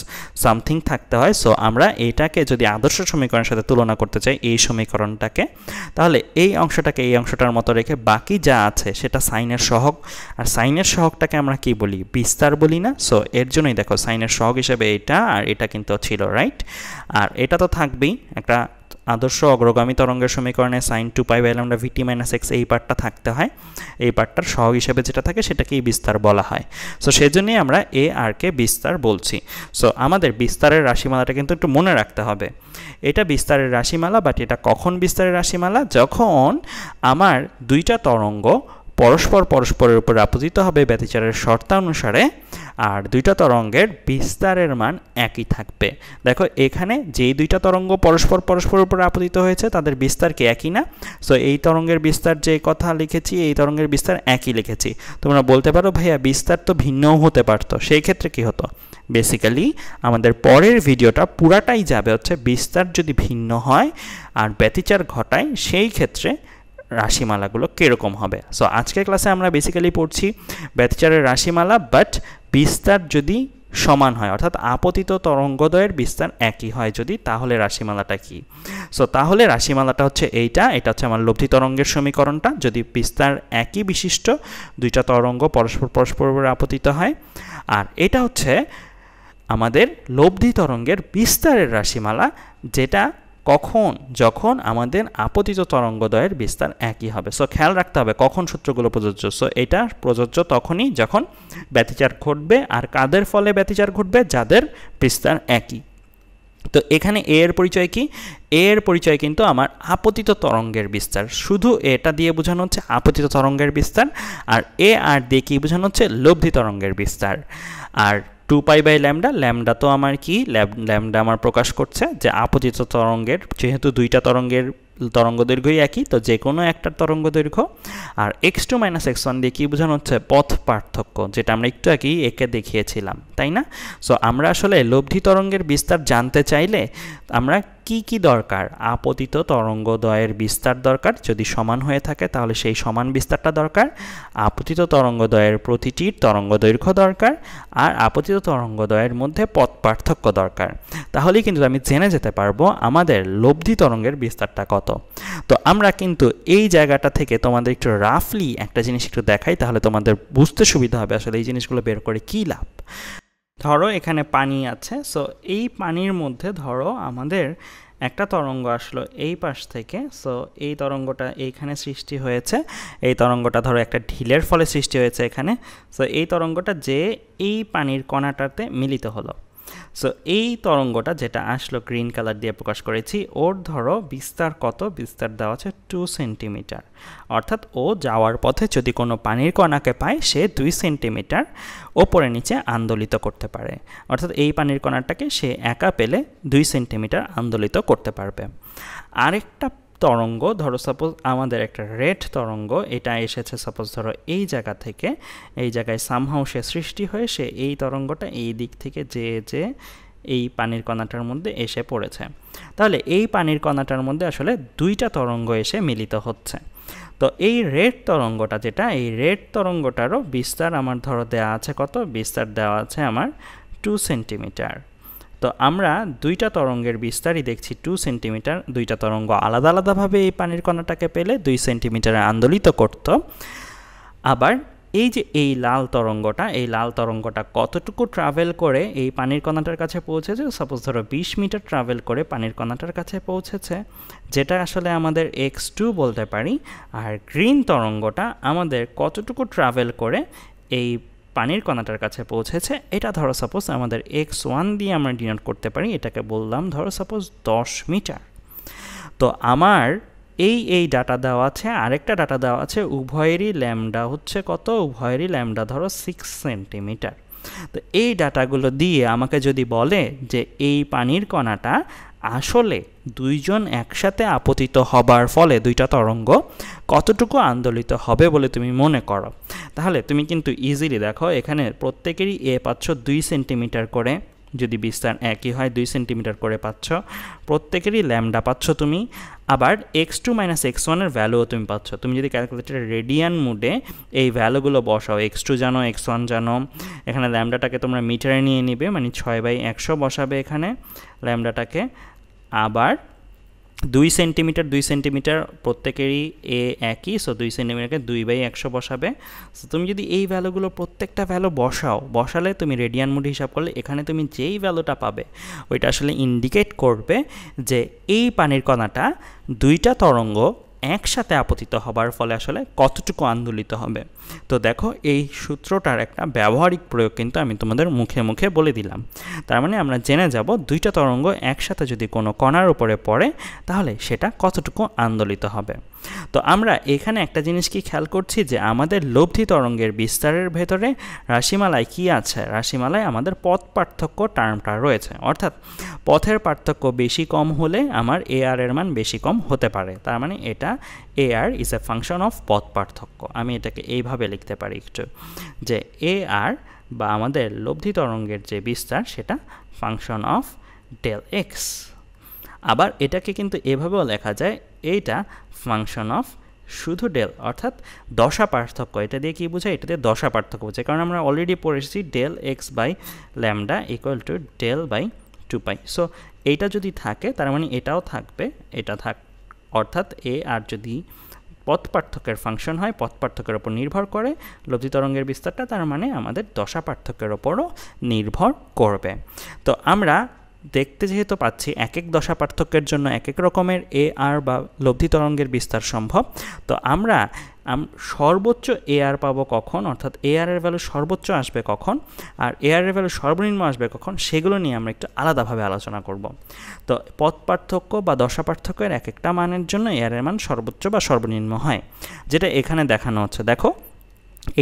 something থাকতে হয়। সো আমরা এটাকে যদি আদর্শ সমীকরণের সাথে তুলনা করতে চাই এই সমীকরণটাকে, তাহলে এই অংশটাকে এই অংশটার মতো রেখে বাকি যা আছে সেটা সাইনের সহগ, আর সাইনের সহগটাকে আমরা কি বলি, বিস্তার বলি না। সো এর জন্যই দেখো সাইনের সহগ হিসেবে এটা আর এটা কিন্তু ছিল, রাইট। আর এটা তো থাকবেই, একটা আদর্শ অগ্রগামী তরঙ্গের সমীকরণে sine 2 pi by lambda VT minus x এই পার্টটা থাকতে হয়, এই পার্টটার সহগ হিসেবে যেটা থাকে সেটাকেই বিস্তার বলা হয়। সো সেজন্যই আমরা এ আর কে বিস্তার বলছি। সো আমাদের বিস্তারের রাশিমালাটা কিন্তু একটু মনে রাখতে হবে, এটা বিস্তারের রাশিমালা, বাট এটা কখন বিস্তারের রাশিমালা, যখন আমার দুইটা তরঙ্গ পরস্পরের উপর আপতিত হবে ব্যতিচারের শর্তানুসারে, আর দুইটা তরঙ্গের বিস্তারের মান একই থাকবে। দেখো এখানে যেই দুইটা তরঙ্গ পরস্পরের উপর আপতিত হয়েছে তাদের বিস্তার কি একই না। সো এই তরঙ্গের বিস্তার যে কথা লিখেছি, এই তরঙ্গের বিস্তার একই লিখেছি। তোমরা বলতে পারো ভাইয়া বিস্তার তো ভিন্নও হতে পারতো, সেই ক্ষেত্রে কি হতো, বেসিক্যালি আমাদের পরের ভিডিওটা পুরাটাই যাবে হচ্ছে বিস্তার যদি ভিন্ন হয় আর ব্যতিচার ঘটায় সেই ক্ষেত্রে রাশিমালাগুলো কীরকম হবে। সো আজকের ক্লাসে আমরা বেসিক্যালি পড়ছি ব্যতিচারের রাশিমালা, বাট বিস্তার যদি সমান হয়, অর্থাৎ আপতিত তরঙ্গদ্বয়ের বিস্তার একই হয় যদি, তাহলে রাশিমালাটা কি। সো তাহলে রাশিমালাটা হচ্ছে এইটা, এটা হচ্ছে আমার লব্ধি তরঙ্গের সমীকরণটা, যদি বিস্তার একই বিশিষ্ট দুইটা তরঙ্গ পরস্পর আপতিত হয়। আর এটা হচ্ছে আমাদের লব্ধি তরঙ্গের বিস্তারের রাশিমালা, যেটা কখন, যখন আমাদের আপতিত তরঙ্গদ্বয়ের বিস্তার একই হবে। সো খেয়াল রাখতে হবে কখন সূত্রগুলো প্রযোজ্য। সো এটা প্রযোজ্য তখনই যখন ব্যতিচার ঘটবে, আর কাদের ফলে ব্যতিচার ঘটবে, যাদের বিস্তার একই। তো এখানে এ এর পরিচয় কি, এ এর পরিচয় কিন্তু আমার আপতিত তরঙ্গের বিস্তার, শুধু এটা দিয়ে বোঝানো হচ্ছে আপতিত তরঙ্গের বিস্তার, আর এ আর দিয়ে কি বোঝানো হচ্ছে, লব্ধি তরঙ্গের বিস্তার। আর 2π/λ, ল্যামডা তো আমার কি, ল্যামডা আমার প্রকাশ করছে যে আপতিত তরঙ্গের, যেহেতু দুইটা তরঙ্গ দৈর্ঘ্যই একই, তো যে কোনো একটা তরঙ্গ দৈর্ঘ্য। আর x2 - x1 দিয়ে কি বোঝানো হচ্ছে, পথ পার্থক্য, যেটা আমরা একটু আগেই একে দেখিয়েছিলাম, তাই না? সো আমরা আসলে লব্ধি তরঙ্গের বিস্তার জানতে চাইলে আমরা কি দরকার, আপতিত তরঙ্গদ্বয়ের বিস্তার দরকার, যদি সমান হয়ে থাকে তাহলে সেই সমান বিস্তারটা দরকার, আপতিত তরঙ্গদ্বয়ের প্রতিটির তরঙ্গ দৈর্ঘ্য দরকার, আর আপতিত তরঙ্গদ্বয়ের মধ্যে পথ পার্থক্য দরকার। তাহলেই কিন্তু আমি জেনে যেতে পারবো আমাদের লব্ধি তরঙ্গের বিস্তারটা কত। তো আমরা কিন্তু এই জায়গাটা থেকে তোমাদের একটু রাফলি একটা জিনিস একটু দেখাই, তাহলে তোমাদের বুঝতে সুবিধা হবে আসলে এই জিনিসগুলো বের করে কী লাভ। ধরো এখানে পানি আছে, সো এই পানির মধ্যে ধরো আমাদের একটা তরঙ্গ আসলো এই পাশ থেকে, সো এই তরঙ্গটা এইখানে সৃষ্টি হয়েছে, এই তরঙ্গটা ধরো একটা ঢিলের ফলে সৃষ্টি হয়েছে এখানে, সো এই তরঙ্গটা যে এই পানির কণাটাতে মিলিত হলো। সো এই তরঙ্গটা যেটা আসলো গ্রিন কালার দিয়ে প্রকাশ করেছি, ওর ধরো বিস্তার কত, বিস্তার দেওয়া আছে 2 সেন্টিমিটার, অর্থাৎ ও যাওয়ার পথে যদি কোনো পানির কণাকে পায় সে 2 সেন্টিমিটার ওপরে নিচে আন্দোলিত করতে পারে, অর্থাৎ এই পানির কণাটাকে সে একা পেলে 2 সেন্টিমিটার আন্দোলিত করতে পারবে। আরেকটা তরঙ্গ ধরো, সাপোজ আমাদের একটা রেড তরঙ্গ, এটা এসেছে সাপোজ ধরো এই জায়গা থেকে, এই জায়গায় সামহাও সে সৃষ্টি হয়ে সে এই তরঙ্গটা এই দিক থেকে যে এই পানির কণাটার মধ্যে এসে পড়েছে। তাহলে এই পানির কণাটার মধ্যে আসলে দুইটা তরঙ্গ এসে মিলিত হচ্ছে। তো এই রেড তরঙ্গটা যেটা, এই রেড তরঙ্গটারও বিস্তার আমার ধরো দেওয়া আছে কত, বিস্তার দেওয়া আছে আমার 2 সেন্টিমিটার। তো আমরা দুইটা তরঙ্গের বিস্তারই দেখছি 2 সেন্টিমিটার, দুইটা তরঙ্গ আলাদা আলাদাভাবে এই পানির কণাটাকে পেলে 2 সেন্টিমিটারে আন্দোলিত করত। আবার এই যে এই লাল তরঙ্গটা, এই লাল তরঙ্গটা কতটুকু ট্রাভেল করে এই পানির কণাটার কাছে পৌঁছেছে, সাপোজ ধরো 20 মিটার ট্রাভেল করে পানির কণাটার কাছে পৌঁছেছে, যেটা আসলে আমাদের x2 বলতে পারি। আর গ্রিন তরঙ্গটা আমাদের কতটুকু ট্রাভেল করে এই পানির কণাটার কাছে পৌঁছেছে, এটা ধরো সাপোজ আমাদের x1 দিয়ে আমরা ডিনোট করতে পারি, এটাকে বললাম ধরো সাপোজ 10 মিটার। তো আমার এই ডাটা দেওয়া আছে, আরেকটা ডাটা দেওয়া আছে, উভয়েরই ল্যামডা হচ্ছে কত, উভয়েরই ল্যামডা ধরো 6 সেন্টিমিটার। তো এই ডাটাগুলো দিয়ে আমাকে যদি বলে যে এই পানির কণাটা আসলে দুইজন একসাথে আপতিত হবার ফলে দুইটা তরঙ্গ কতটুকু আন্দোলিত হবে বলে তুমি মনে করো, তাহলে তুমি কিন্তু ইজিলি দেখো এখানে প্রত্যেকেরই পাচ্ছ 2 সেন্টিমিটার করে, যদি বিস্তার একই হয় 2 সেন্টিমিটার করে পাচ্ছ, প্রত্যেকেরই ল্যামডা পাচ্ছ তুমি। আবার x2 - x1 এর ভ্যালুও তুমি পাচ্ছ। তুমি যদি ক্যালকুলেটরের রেডিয়ান মোডে এই ভ্যালুগুলো বসাও, x2 জানো, x1 জানো, এখানে ল্যামডাটাকে তোমরা মিটারে নিয়ে নিবে, মানে 6/100 বসাবে এখানে ল্যামডাটাকে। আবার 2 সেন্টিমিটার প্রত্যেকেরই একই, সো 2 সেন্টিমিটারকে 2/100 বসাবে। সো তুমি যদি এই ভ্যালুগুলো প্রত্যেকটা ভ্যালু বসালে তুমি রেডিয়ান মোড হিসাব করলে এখানে তুমি যেই ভ্যালুটা পাবে ওইটা আসলে ইন্ডিকেট করবে যে এই পানির কণাটা দুইটা তরঙ্গ একসাথে আপতিত হবার ফলে আসলে কতটুকু আন্দোলিত হবে। তো দেখো এই সূত্রটার একটা ব্যবহারিক প্রয়োগ কিন্তু আমি তোমাদের মুখে মুখে বলে দিলাম। তার মানে আমরা জেনে যাব দুইটা তরঙ্গ একসাথে যদি কোনো কণার উপরে পড়ে তাহলে সেটা কতটুকু আন্দোলিত হবে। তো আমরা এখানে একটা জিনিস কি খেয়াল করছি যে আমাদের লব্ধি তরঙ্গের বিস্তারের ভেতরে রাশিমালায় কি আছে, রাশিমালায় আমাদের পথ পার্থক্য টার্মটা রয়েছে, অর্থাৎ পথের পার্থক্য বেশি কম হলে আমার AR এর মান বেশি কম হতে পারে। তার মানে এটা AR is a function of পথ পার্থক্য। আমি এটাকে এইভাবে লিখতে পারি একটু, যে AR বা আমাদের লব্ধি তরঙ্গের যে বিস্তার সেটা ফাংশন অফ ডেল এক্স। আবার এটাকে কিন্তু এভাবেও লেখা যায়, এইটা ফাংশন অফ শুধু ডেল, অর্থাৎ দশা পার্থক্য। এটা দিয়ে কি বোঝায়, এটা দিয়ে দশা পার্থক্য বোঝায়, কারণ আমরা অলরেডি পড়েছি del x by lambda equal to del by 2π। So এইটা যদি থাকে তার মানে এটাও থাকবে, এটা অর্থাৎ আর যদি পথ পার্থক্যের ফাংশন হয়, পথ পার্থক্যের ওপর নির্ভর করে লব্ধি তরঙ্গের বিস্তারটা, তার মানে আমাদের দশা পার্থক্যের ওপরও নির্ভর করবে। তো আমরা দেখতে যেহেতু পাচ্ছি এক এক দশা পার্থক্যের জন্য এক এক রকমের AR বা লব্ধি তরঙ্গের বিস্তার সম্ভব, তো আমরা সর্বোচ্চ AR পাবো কখন, অর্থাৎ AR এর ভ্যালু সর্বোচ্চ আসবে কখন আর AR এর ভ্যালু সর্বনিম্ন আসবে কখন, সেগুলো নিয়ে আমরা একটু আলাদাভাবে আলোচনা করব। তো পথ পার্থক্য বা দশা পার্থক্যের এক একটা মানের জন্য AR এর মান সর্বোচ্চ বা সর্বনিম্ন হয়, যেটা এখানে দেখানো হচ্ছে। দেখো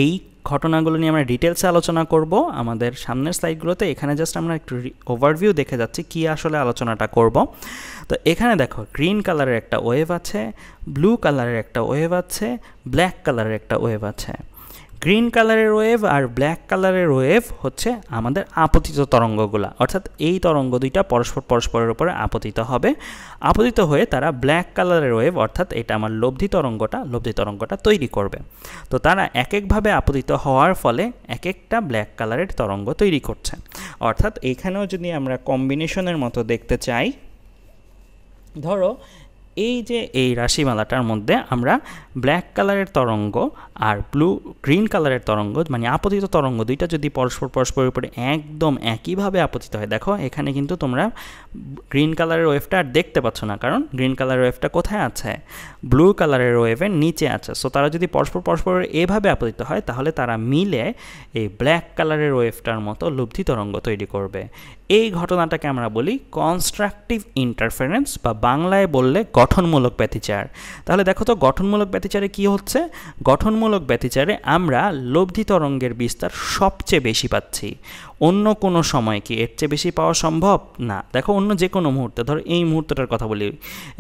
এই ঘটনাগুলো নিয়ে আমরা ডিটেলসে আলোচনা করব আমাদের সামনের স্লাইডগুলোতে। এখানে জাস্ট আমরা একটু ওভারভিউ দেখে যাচ্ছি কি আসলে আলোচনাটা করব। তো এখানে দেখো গ্রিন কালারের একটা ওয়েভ আছে, ব্লু কালারের একটা ওয়েভ আছে, ব্ল্যাক কালারের একটা ওয়েভ আছে। গ্রিন কালারের ওয়েভ আর ব্ল্যাক কালারের ওয়েভ হচ্ছে আমাদের আপতিত তরঙ্গগুলা, অর্থাৎ এই তরঙ্গ দুইটা পরস্পরের উপরে আপতিত হবে, আপতিত হয়ে তারা ব্ল্যাক কালারের ওয়েভ অর্থাৎ এটা আমার লব্ধি তরঙ্গটা তৈরি করবে। তো তারা এক একভাবে আপতিত হওয়ার ফলে এক একটা ব্ল্যাক কালারের তরঙ্গ তৈরি করছে। অর্থাৎ এইখানেও যদি আমরা কম্বিনেশনের মতো দেখতে চাই, ধরো এই যে এই রাশিমালাটার মধ্যে আমরা ব্ল্যাক কালারের তরঙ্গ আর গ্রিন কালারের তরঙ্গ মানে আপতিত তরঙ্গ দুইটা যদি পরস্পরের উপরে একদম একইভাবে আপতিত হয়, দেখো এখানে কিন্তু তোমরা গ্রিন কালারের ওয়েভটা আর দেখতে পাচ্ছ না, কারণ গ্রিন কালারের ওয়েভটা কোথায় আছে? ব্লু কালারের ওয়েভের নিচে আছে। সো তারা যদি পরস্পর এভাবে আপতিত হয় তাহলে তারা মিলে এই ব্ল্যাক কালারের ওয়েভটার মতো লব্ধি তরঙ্গ তৈরি করবে। এই ঘটনাটাকে আমরা বলি কনস্ট্রাকটিভ ইন্টারফারেন্স বা বাংলায় বললে গঠনমূলক ব্যতিচার। তাহলে দেখো তো গঠনমূলক ব্যতিচারে কি হচ্ছে? গঠনমূলক ব্যতিচারে আমরা লব্ধি তরঙ্গের বিস্তার সবচেয়ে বেশি পাচ্ছি। অন্য কোনো সময় কি এর চেয়ে বেশি পাওয়া সম্ভব না? দেখো অন্য যে কোনো মুহূর্তে, ধরো এই মুহূর্তটার কথা বলি,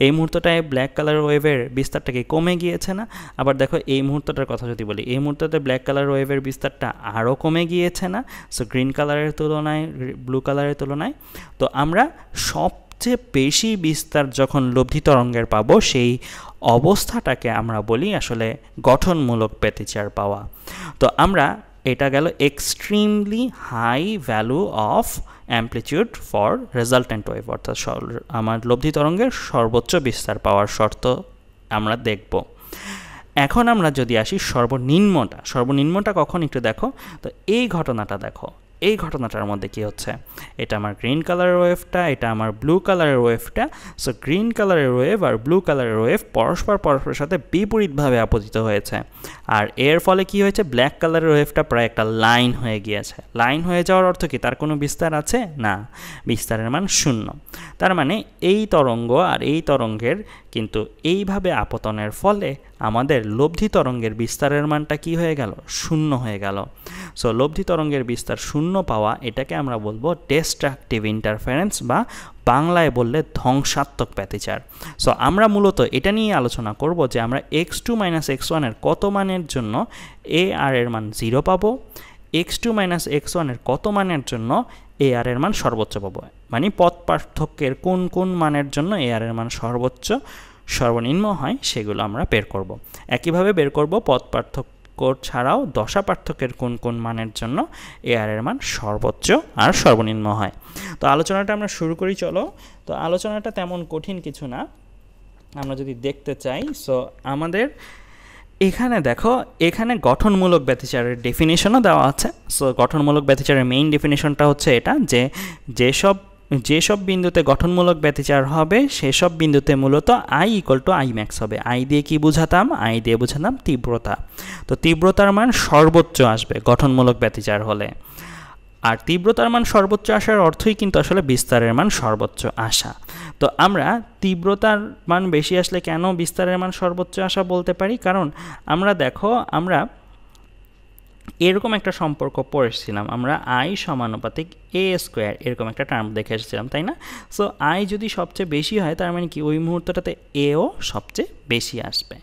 এই মুহূর্তটায় ব্ল্যাক কালার ওয়েভের বিস্তারটা কি কমে গিয়েছে না? আবার দেখো এই মুহূর্তটার কথা যদি বলি, এই মুহূর্ততে ব্ল্যাক কালার ওয়েভের বিস্তারটা আরও কমে গিয়েছে না? সো গ্রিন কালারের তুলনায়, ব্লু কালারের তুলনায়। তো আমরা সবচেয়ে বেশি বিস্তার যখন লব্ধি তরঙ্গের পাবো সেই অবস্থাটাকে আমরা বলি আসলে গঠনমূলক ব্যতিচার পাওয়া। তো আমরা এটা গেল extremely high value of amplitude for resultant wave, অর্থাৎ আমার লব্ধি তরঙ্গের সর্বোচ্চ বিস্তার পাওয়ার শর্ত আমরা দেখব। এখন আমরা যদি আসি সর্বনিম্নটা কখন একটু দেখো। তো এই ঘটনাটা দেখো, এই ঘটনাটার মধ্যে কি হচ্ছে? এটা আমার গ্রিন কালারের ওয়েভটা, এটা আমার ব্লু কালারের ওয়েভটা। সো গ্রিন কালারের ওয়েভ আর ব্লু কালারের ওয়েভ পরস্পরের সাথে বিপরীতভাবে আপতিত হয়েছে, আর এর ফলে কি হয়েছে? ব্ল্যাক কালারের ওয়েভটা প্রায় একটা লাইন হয়ে গিয়েছে। লাইন হয়ে যাওয়ার অর্থ কি? তার কোনো বিস্তার আছে না, বিস্তারের মান 0। তার মানে এই তরঙ্গ আর এই তরঙ্গের কিন্তু এইভাবে আপতনের ফলে আমাদের লব্ধি তরঙ্গের বিস্তারের মানটা কি হয়ে গেল? 0 হয়ে গেল। সো লব্ধি তরঙ্গের বিস্তার 0 পাওয়া, এটাকে আমরা বলবো ডিস্ট্রাকটিভ ইন্টারফারেন্স বা বাংলায় বললে ধ্বংসাত্মক ব্যতিচার। সো আমরা মূলত এটা নিয়ে আলোচনা করব যে আমরা x2 - x1 এর কত মানের জন্য AR এর মান 0 পাবো, x2 - x1 এর কত মানের জন্য AR এর মান সর্বোচ্চ পাবো, মানে পথ পার্থক্যের কোন কোন মানের জন্য AR এর মান সর্বোচ্চ সর্বনিম্ন হয় সেগুলো আমরা বের করব। একইভাবে বের করব পথ পার্থক্য ছাড়াও দশা পার্থক্যের কোন কোন মানের জন্য AR এর মান সর্বোচ্চ আর সর্বনিম্ন হয়। তো আলোচনাটা আমরা শুরু করি, চলো। তো আলোচনাটা তেমন কঠিন কিছু না, আমরা যদি দেখতে চাই। সো আমাদের এখানে দেখো, এখানে গঠনমূলক ব্যতিচারের ডেফিনেশনও দেওয়া আছে। সো গঠনমূলক ব্যতিচারের মেইন ডেফিনেশনটা হচ্ছে এটা যে যেসব বিন্দুতে গঠনমূলক ব্যতিচার হবে সেসব বিন্দুতে মূলত I = I max হবে। I দিয়ে কি বুঝাতাম? I দিয়ে বুঝাতাম তীব্রতা। তো তীব্রতার মান সর্বোচ্চ আসবে গঠনমূলক ব্যতিচার হলে, আর তীব্রতার মান সর্বোচ্চ আসার অর্থই কিন্তু আসলে বিস্তারের মান সর্বোচ্চ আসা। তো আমরা তীব্রতার মান বেশি আসলে কেন বিস্তারের মান সর্বোচ্চ আসা বলতে পারি? কারণ আমরা দেখো, আমরা এরকম একটা সম্পর্ক পড়েছিলাম, আমরা I সমানুপাতিক A² এরকম একটা টার্ম দেখে এসেছিলাম, তাই না? সো I যদি সবচেয়ে বেশি হয় তার মানে কি ওই মুহূর্তটাতে Aও সবচেয়ে বেশি আসবে।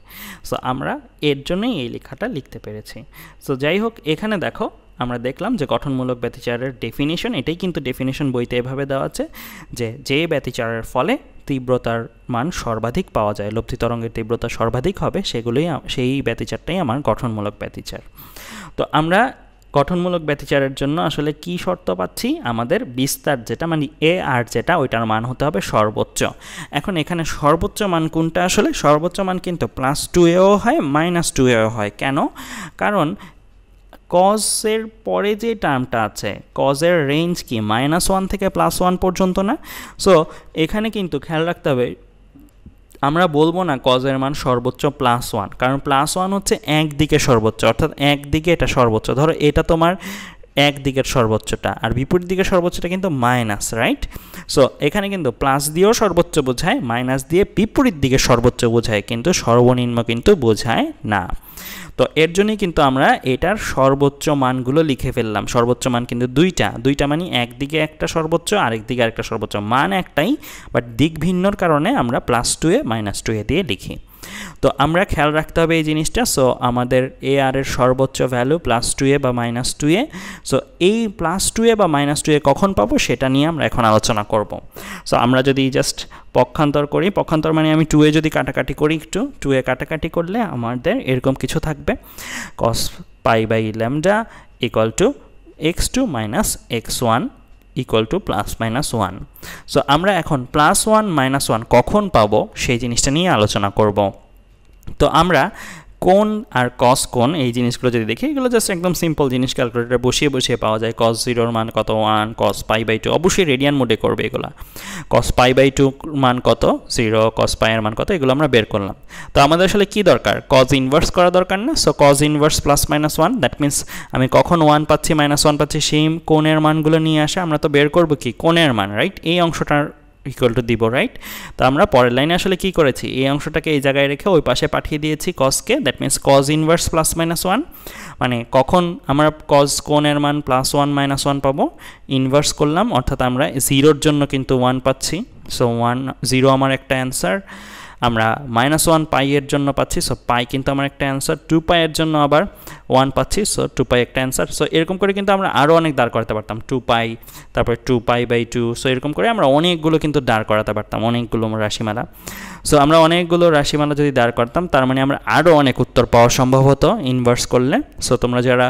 সো আমরা এর জন্যই এই লেখাটা লিখতে পেরেছি। সো যাই হোক, এখানে দেখো আমরা দেখলাম যে গঠনমূলক ব্যতিচারের ডেফিনেশন, এটাই কিন্তু ডেফিনেশন বইতে এভাবে দেওয়া আছে যে ব্যতিচারের ফলে তীব্রতার মান সর্বাধিক পাওয়া যায়, লব্ধি তরঙ্গের তীব্রতা সর্বাধিক হবে, সেই ব্যতিচারটাই আমার গঠনমূলক ব্যতিচার। তো আমরা গঠনমূলক ব্যতিচারের জন্য আসলে কি শর্ত পাচ্ছি? আমাদের বিস্তার যেটা মানে AR যেটা, ওইটার মান হতে হবে সর্বোচ্চ। এখন এখানে সর্বোচ্চ মান কোনটা? আসলে সর্বোচ্চ মান কিন্তু +2Aও হয় -2Aও হয়। কেন? কারণ কজের পরে যে টার্মটা আছে, কজের রেঞ্জ কি -1 থেকে +1 পর্যন্ত না? সো এখানে কিন্তু খেয়াল রাখতে হবে, আমরা বলবো না কজের মান সর্বোচ্চ +1, কারণ +1 হচ্ছে একদিকে সর্বোচ্চ, অর্থাৎ একদিকে এটা সর্বোচ্চ। ধরো এটা তোমার একদিকের সর্বোচ্চটা, আর বিপরীত দিকের সর্বোচ্চটা কিন্তু মাইনাস, রাইট? সো এখানে কিন্তু প্লাস দিয়েও সর্বোচ্চ বোঝায়, মাইনাস দিয়ে বিপরীত দিকে সর্বোচ্চ বোঝায়, কিন্তু সর্বনিম্ন কিন্তু বোঝায় না। তো এর জন্যই কিন্তু আমরা এটার সর্বোচ্চ মানগুলো লিখে ফেললাম। সর্বোচ্চ মান কিন্তু দুইটা মানে একদিকে একটা সর্বোচ্চ আরেক দিকে আরেকটা সর্বোচ্চ, মান একটাই বাট দিক ভিন্নর কারণে আমরা +2a -2a দিয়ে লিখি। তো আমরা খেয়াল রাখতে হবে এই জিনিসটা। সো আমাদের এ আর এর সর্বোচ্চ ভ্যালু +2a বা -2a। সো এই +2a বা -2a কখন পাবো সেটা নিয়ে আমরা এখন আলোচনা করব। সো আমরা যদি জাস্ট পক্ষান্তর করি, পক্ষান্তর মানে আমি 2a যদি কাটাকাটি করি, একটু 2a কাটাকাটি করলে আমাদের এরকম কিছু থাকবে, cos π/λ = x2 - x1 =+-1। সো আমরা এখন +1 - 1 কখন পাবো সেই জিনিসটা নিয়ে আলোচনা করব। তো আমরা কোণ আর cos কোণ এই জিনিসগুলো যদি দেখি, এগুলো জাস্ট একদম সিম্পল জিনিস, ক্যালকুলেটরে বসিয়ে বসিয়ে পাওয়া যায়। cos 0 মান কত 1, cos π/2 অবশ্যই রেডিয়ান মোডে করবে এগুলো। cos π/2 মান কত 0, cos π এর মান কত, এগুলো আমরা বের করলাম। তো আমাদের আসলে কি দরকার, cos ইনভার্স করা দরকার না। So cos inverse +-1, that means আমি কখন 1 পাচ্ছি -1 পাচ্ছি সেই কোণের মানগুলো নিয়ে আসে আমরা তো বের করব কি কোণের মান, রাইট? এই অংশটার ইকুয়াল টু দিব, রাইট? তো আমরা পরের লাইনে আসলে কি করেছি, এই অংশটাকে এই জায়গায় রেখে ওই পাশে পাঠিয়ে দিয়েছি cosকে, দ্যাট মিনস cos ইনভার্স +-1, মানে কখন আমরা cos কোণের মান +1 -1 পাবো, ইনভার্স করলাম, অর্থাৎ আমরা 0-র জন্য কিন্তু 1 পাচ্ছি। সো 1 0 আমার একটা অ্যান্সার। আমরা -1 π এর জন্য পাচ্ছি, সো π কিন্তু আমার একটা অ্যান্সার। 2π এর জন্য আবার 1 পাচ্ছি, সো 2π একটা অ্যান্সার। সো এরকম করে কিন্তু আমরা আরও অনেক দাঁড় করাতে পারতাম, 2π, তারপরে 2π/2। সো এরকম করে আমরা অনেকগুলো কিন্তু দাঁড় করাতে পারতাম, অনেকগুলো রাশিমালা। সো আমরা অনেকগুলো রাশিমালা যদি দাঁড় করতাম, তার মানে আমরা আরও অনেক উত্তর পাওয়া সম্ভব হতো ইনভার্স করলে। সো তোমরা যারা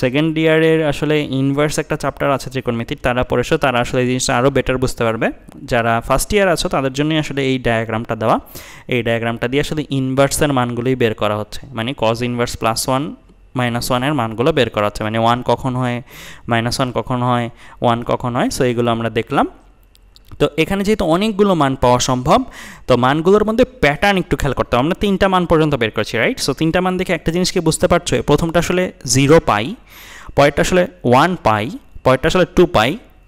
সেকেন্ড ইয়ারের আসলে ইনভার্স একটা চ্যাপ্টার আছে ত্রিকোণমিতির, তারা পড়েছো, তারা আসলে এই জিনিসটা আরও বেটার বুঝতে পারবে। যারা ফার্স্ট ইয়ার আছো তাদের জন্যই আসলে এই ডায়াগ্রামটা দেওয়া। এই ডায়াগ্রামটা দিয়ে আসলে ইনভার্সের মানগুলোই বের করা হচ্ছে, মানে cos ইনভার্স +1 -1 এর মানগুলো বের করা হচ্ছে, মানে 1 কখন হয়, -1 কখন হয়, 1 কখন হয়। সো এইগুলো আমরা দেখলাম। তো এখানে যেহেতু অনেকগুলো মান পাওয়া সম্ভব, তো মানগুলোর মধ্যে প্যাটার্ন একটু খেয়াল করতে হবে। আমরা 3টা মান পর্যন্ত বের করছি, রাইট? সো 3টা মান দেখে একটা জিনিসকে বুঝতে পারছো, প্রথমটা আসলে 0π, পরেরটা আসলে 1π, পরেরটা আসলে 2π।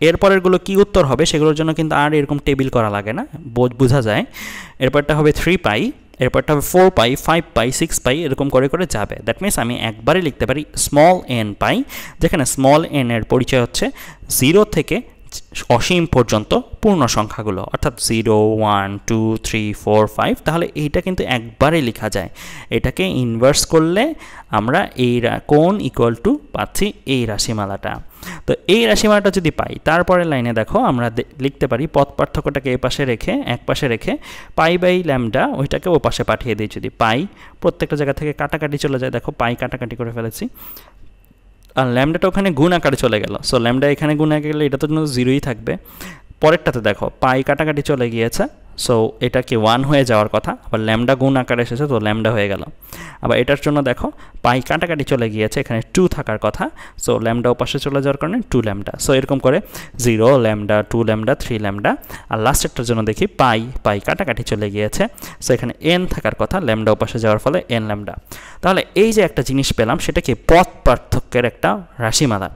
এরপরেরগুলো কি উত্তর হবে সেগুলোর জন্য কিন্তু আর এরকম টেবিল করা লাগে না, বোঝা যায়। এরপরটা হবে 3π, এরপরটা হবে 4π, 5π, 6π, এরকম করে করে যাবে। দ্যাট মিনস আমি একবারে লিখতে পারি n π, যেখানে n এর পরিচয় হচ্ছে 0 থেকে অসীম পর্যন্ত পূর্ণ সংখ্যাগুলো, অর্থাৎ 0, 1, 2, 3, 4, 5। তাহলে এইটা কিন্তু একবারে লেখা যায়। এটাকে ইনভার্স করলে আমরা এই কোণ ইকুয়াল টু পাচ্ছি এই রাশিমালাটা। তো এই রাশিমালাটা যদি পাই, তারপরের লাইনে দেখো আমরা লিখতে পারি পথ পার্থক্যটাকে এই পাশে রেখে, এক পাশে রেখে π/λ ওইটাকে ও পাশে পাঠিয়ে দিই। যদি পাই প্রত্যেকটা জায়গা থেকে কাটাকাটি চলে যায়, দেখো পাই কাটাকাটি করে ফেলেছি, আর ল্যামডাটা ওখানে গুণ আকারে চলে গেল। সো ল্যামডা এখানে গুণ আকারে গেলে এটা তো 0ই থাকবে। পরেরটাতে দেখো পাই কাটাকাটি চলে গিয়েছে, সো এটা কি 1 হয়ে যাওয়ার কথা, আবার ল্যামডা গুণ আকারে এসেছে, তো ল্যামডা হয়ে গেল। আবার এটার জন্য দেখো পাই কাটাকাটি চলে গিয়েছে, এখানে 2 থাকার কথা, সো ল্যামডা ওপাশে চলে যাওয়ার কারণে 2 ল্যামডা। সো এরকম করে 0 ল্যামডা, 2 ল্যামডা, 3 ল্যামডা। আর লাস্টেরটার জন্য দেখি পাই কাটাকাটি চলে গিয়েছে, সো এখানে n থাকার কথা, ল্যামডা ওপাশে যাওয়ার ফলে n ল্যামডা। তাহলে এই যে একটা জিনিস পেলাম, সেটা কি পথ পার্থক্যের একটা রাশিমালা।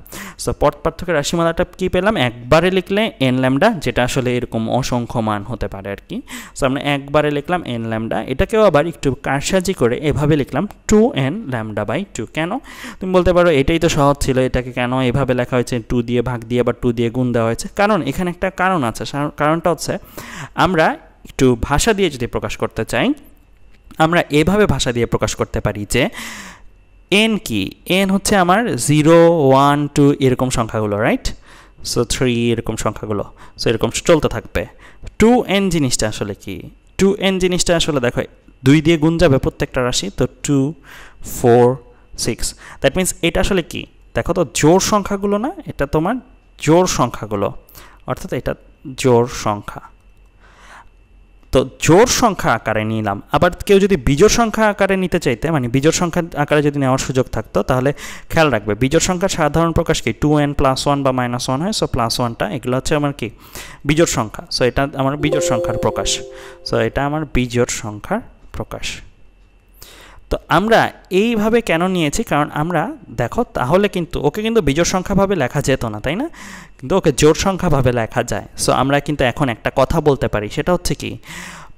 সো পথ পার্থক্যের রাশিমালাটা কি পেলাম, একবারে লিখলে n ল্যামডা, যেটা আসলে এরকম অসংখ্য মান হতে পারে আর কি। সো আমরা একবারে লিখলাম n ল্যামডা, এটাকেও আবার একটু কারসাজি করে এভাবে লিখলাম 2n λ/2। কেন তুমি বলতে পারো এটাই তো সহজ ছিল, এটাকে কেন এভাবে লেখা হয়েছে, 2 দিয়ে ভাগ দিয়ে আবার 2 দিয়ে গুণ দেওয়া হয়েছে? কারণ এখানে একটা কারণ আছে। কারণটা হচ্ছে আমরা একটু ভাষা দিয়ে যদি প্রকাশ করতে চাই, আমরা এভাবে ভাষা দিয়ে প্রকাশ করতে পারি যে n কি, n হচ্ছে আমার 0, 1, 2 এরকম সংখ্যাগুলো, রাইট? সো 3 এরকম সংখ্যাগুলো, সো এরকম চলতে থাকবে। 2n জিনিসটা আসলে কি, 2n জিনিসটা আসলে দেখো 2 দিয়ে গুণ যাবে প্রত্যেকটা রাশি, তো 2, 4, 6। দ্যাট মিনস এটা আসলে কি, দেখো তো জোড় সংখ্যাগুলো না, এটা তোমার জোড় সংখ্যাগুলো, অর্থাৎ এটা জোড় সংখ্যা। তো জোড় সংখ্যা আকারে নিলাম। আবার কেউ যদি বিজোড় সংখ্যা আকারে নিতে চাইতে, মানে বিজোড় সংখ্যা আকারে যদি নেওয়ার সুযোগ থাকতো, তাহলে খেয়াল রাখবে বিজোড় সংখ্যার সাধারণ প্রকাশ কি 2n +1 বা -1 হয়। সো +1টা এগুলো হচ্ছে আমার কি বিজোড় সংখ্যা। সো এটা আমার বিজোড় সংখ্যার প্রকাশ। সো এটা আমার বিজোড় সংখ্যার প্রকাশ। তো আমরা এইভাবে কেন নিয়েছি, কারণ আমরা দেখো তাহলে কিন্তু ওকে কিন্তু বিজোড় সংখ্যাভাবে লেখা যেত না, তাই না? কিন্তু ওকে জোড় সংখ্যাভাবে লেখা যায়। সো আমরা কিন্তু এখন একটা কথা বলতে পারি, সেটা হচ্ছে কি